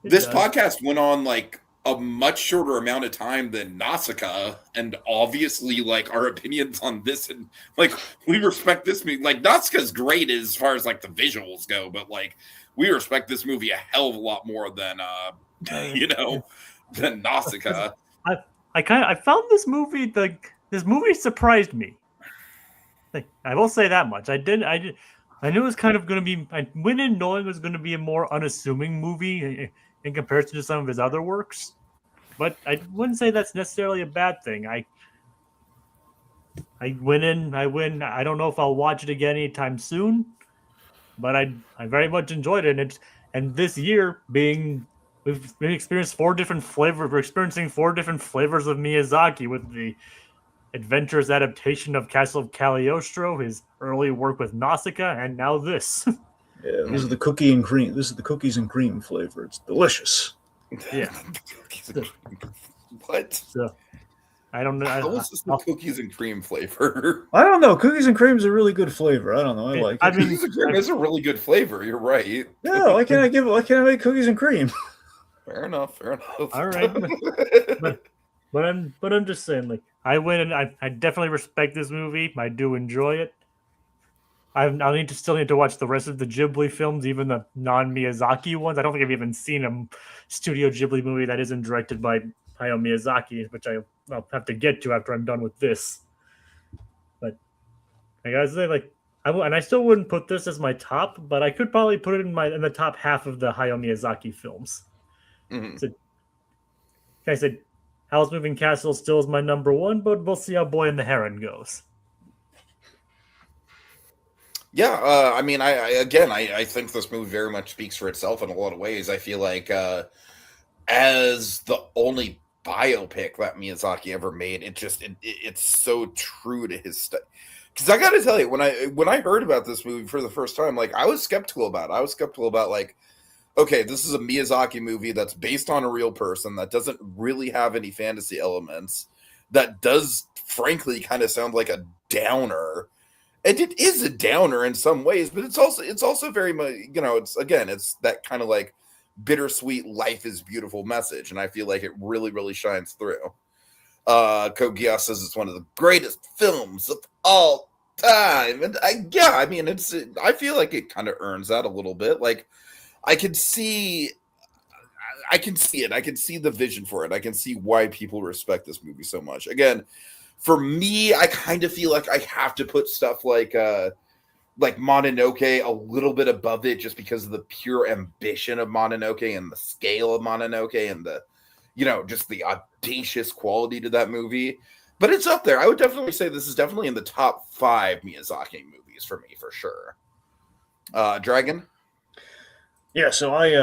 This podcast went on like a much shorter amount of time than Nausicaa, and obviously, like, our opinions on this, and like, we respect this movie. Like, Nausicaa's great as far as like the visuals go, but like, we respect this movie a hell of a lot more than than Nausicaa. I found this movie this movie surprised me. Like, I will say that much. I knew it was kind of going to be. I went in knowing it was going to be a more unassuming movie in comparison to some of his other works, but I wouldn't say that's necessarily a bad thing. I went in. I don't know if I'll watch it again anytime soon, but I very much enjoyed it. And this year we've experienced 4 different flavors. We're experiencing 4 different flavors of Miyazaki with the Adventures adaptation of Castle of Cagliostro, his early work with Nausicaa, and now this. Yeah, this is the cookie and cream. This is the cookies and cream flavor. It's delicious. Yeah. What? So, I don't know. How is this the cookies and cream flavor? I don't know. Cookies and cream is a really good flavor. I don't know. I like it. I mean, Cookies and cream is a really good flavor. You're right. Yeah, why can't I make cookies and cream? Fair enough. all right, but I'm just saying, like, I went and I definitely respect this movie. I do enjoy it. I still need to watch the rest of the Ghibli films, even the non-Miyazaki ones. I don't think I've even seen a Studio Ghibli movie that isn't directed by Hayao Miyazaki, which I'll have to get to after I'm done with this. But I gotta say, like, I still wouldn't put this as my top, but I could probably put it in the top half of the Hayao Miyazaki films. Mm-hmm. So, like I said, Howl's Moving Castle still is my number one, but we'll see how Boy and the Heron goes. Yeah, I mean, I think this movie very much speaks for itself in a lot of ways. I feel like as the only biopic that Miyazaki ever made, it's so true to his stuff. Because I got to tell you, when I heard about this movie for the first time, like, I was skeptical about it. I was skeptical about, like, okay, this is a Miyazaki movie that's based on a real person that doesn't really have any fantasy elements, that does frankly kind of sound like a downer. And it is a downer in some ways, but it's also very much, it's that kind of like bittersweet life is beautiful message, and I feel like it really, really shines through. Kogia says it's one of the greatest films of all time, and I feel like it kind of earns that a little bit. Like, I can see it. I can see the vision for it. I can see why people respect this movie so much. Again, for me, I kind of feel like I have to put stuff like Mononoke a little bit above it, just because of the pure ambition of Mononoke and the scale of Mononoke and the, just the audacious quality to that movie. But it's up there. I would definitely say this is definitely in the top 5 Miyazaki movies for me, for sure. Dragon? Yeah, so I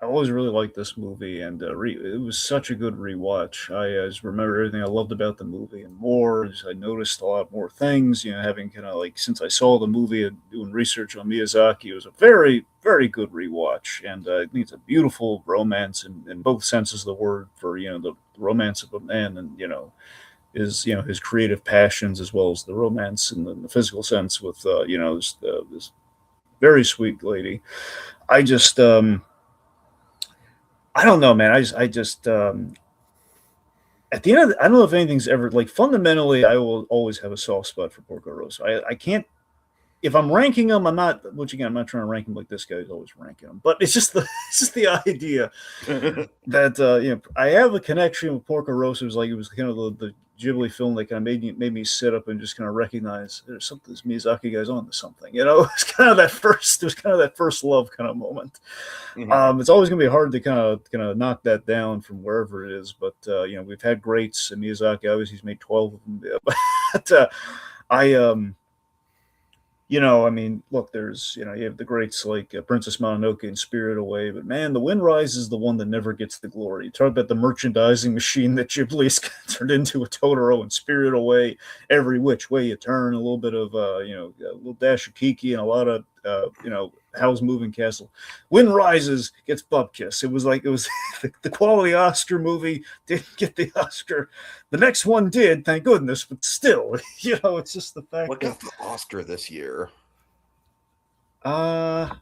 always really liked this movie, and it was such a good rewatch. I just remember everything I loved about the movie and more. I noticed a lot more things, having kind of like, since I saw the movie and doing research on Miyazaki, it was a very, very good rewatch. And I think it's a beautiful romance in both senses of the word, for, the romance of a man and, his creative passions, as well as the romance in the physical sense with, this very sweet lady. I just, I don't know, man. I just at the end of I don't know if anything's ever, like, fundamentally, I will always have a soft spot for Porco Rosso. I can't, if I'm ranking them, I'm not trying to rank them like this guy's always ranking them, but it's just the idea that I have a connection with Porco Rosso. It was kind of the Ghibli film that kind of made me sit up and just kind of recognize there's something, this Miyazaki guy's on to something. It's kind of that first love kind of moment. Mm-hmm. It's always going to be hard to kind of knock that down from wherever it is, but we've had greats. And Miyazaki, obviously, he's made 12 of them. But look, there's, you have the greats like Princess Mononoke and Spirit Away, but man, The Wind Rises is the one that never gets the glory. You talk about the merchandising machine that Ghibli's turned into with Totoro and Spirit Away, every which way you turn, a little bit of, a little dash of Tiki and a lot of, Howl's Moving Castle. Wind Rises gets butt kiss. It was the quality Oscar movie didn't get the Oscar. The next one did, thank goodness, but still, it's just the fact. What got the Oscar this year? K-pop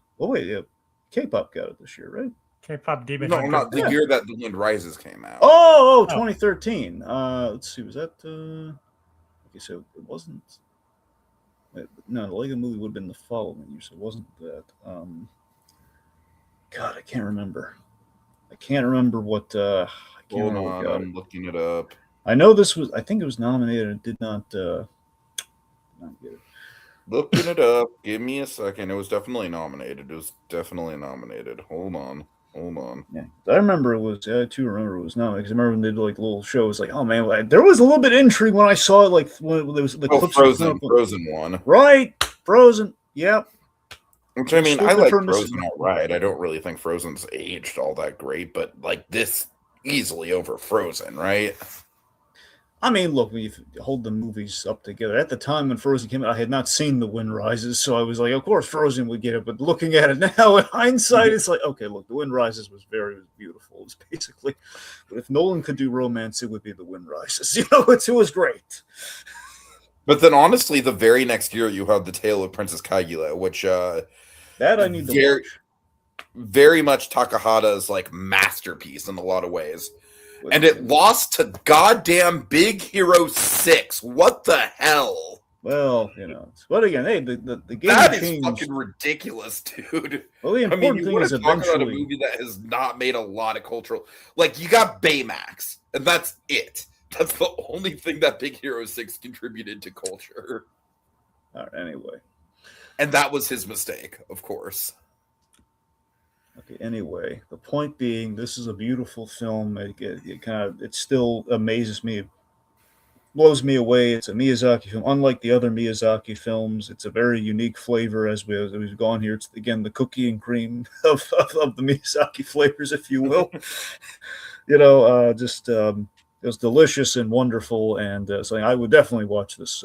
got it this year, right? K-pop Demon No, Hunter. not the year that The Wind Rises came out. 2013. Let's see, was that okay, so it wasn't. No, the Lego movie would have been the following year, so it wasn't that. God, I can't remember. What. Hold on, I'm looking it up. I know this was. I think it was nominated. It did not get it. Looking it up. Give me a second. It was definitely nominated. Hold on. Yeah, I remember it was. I too remember it was nominated. Because I remember when they did like little shows. Like, oh man, there was a little bit of intrigue when I saw it. Like when there was the clips. Frozen one. Right, Frozen. Yep. Which, I mean, I like Frozen all right. I don't really think Frozen's aged all that great, but like this easily over Frozen, right? I mean, look, when you hold the movies up together, at the time when Frozen came out, I had not seen The Wind Rises, so I was like, of course Frozen would get it. But looking at it now, in hindsight, it's like, okay, look, The Wind Rises was very beautiful. It's basically, but if Nolan could do romance, it would be The Wind Rises. It was great. But then, honestly, the very next year, you have The Tale of Princess Kaguya, which that I need to watch. Very much Takahata's like masterpiece in a lot of ways. And it lost to goddamn Big Hero 6. What the hell? Well, but again, hey, the game that changed. Is fucking ridiculous, dude. Well, the important thing is talk about a movie that has not made a lot of cultural. Like, you got Baymax, and that's it. That's the only thing that Big Hero 6 contributed to culture. All right, anyway. And that was his mistake, of course. Okay, anyway, the point being, this is a beautiful film. It still amazes me, blows me away. It's a Miyazaki film, unlike the other Miyazaki films. It's a very unique flavor as we've gone here. It's again the cookie and cream of the Miyazaki flavors, if you will. It was delicious and wonderful, and so I would definitely watch this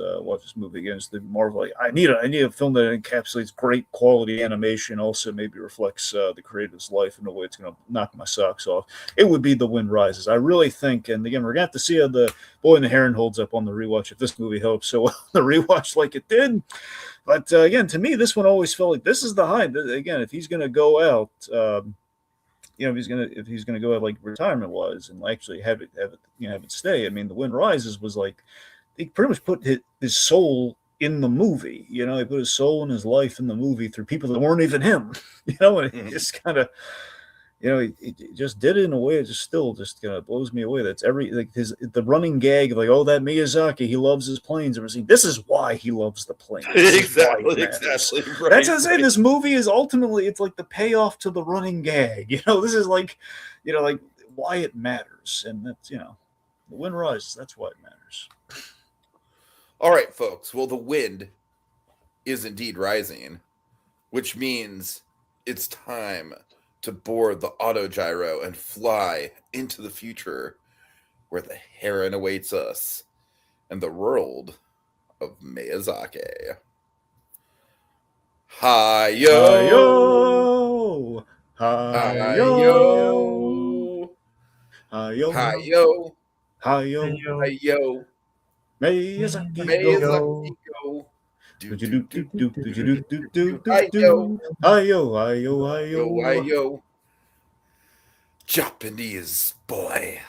movie again. It's the Marvel. I need a film that encapsulates great quality animation, also maybe reflects the creator's life in a way it's going to knock my socks off. It would be The Wind Rises. I really think, and again, we're going to have to see how the Boy and the Heron holds up on the rewatch if this movie helps so well the rewatch like it did. But again, to me, this one always felt like this is the high. Again, if he's going to go out. If he's gonna go out like retirement was and actually have it stay. I mean, The Wind Rises was like he pretty much put his soul in the movie. He put his soul and his life in the movie through people that weren't even him. And it just kind of, he just did it in a way that just kind of blows me away. That's the running gag of like, oh, that Miyazaki, he loves his planes. This is why he loves the planes. Exactly. Right, that's what I'm saying. This movie is ultimately, it's like the payoff to the running gag. This is like, like why it matters. And that's, The Wind Rises, that's why it matters. All right, folks. Well, the wind is indeed rising, which means it's time to board the autogyro and fly into the future where the heron awaits us and the world of Miyazaki. Hi-yo! Hi-yo! Hi-yo! Hi-yo! Hi-yo! Hi-yo! Miyazaki go! Hi-yo! Japanese boy.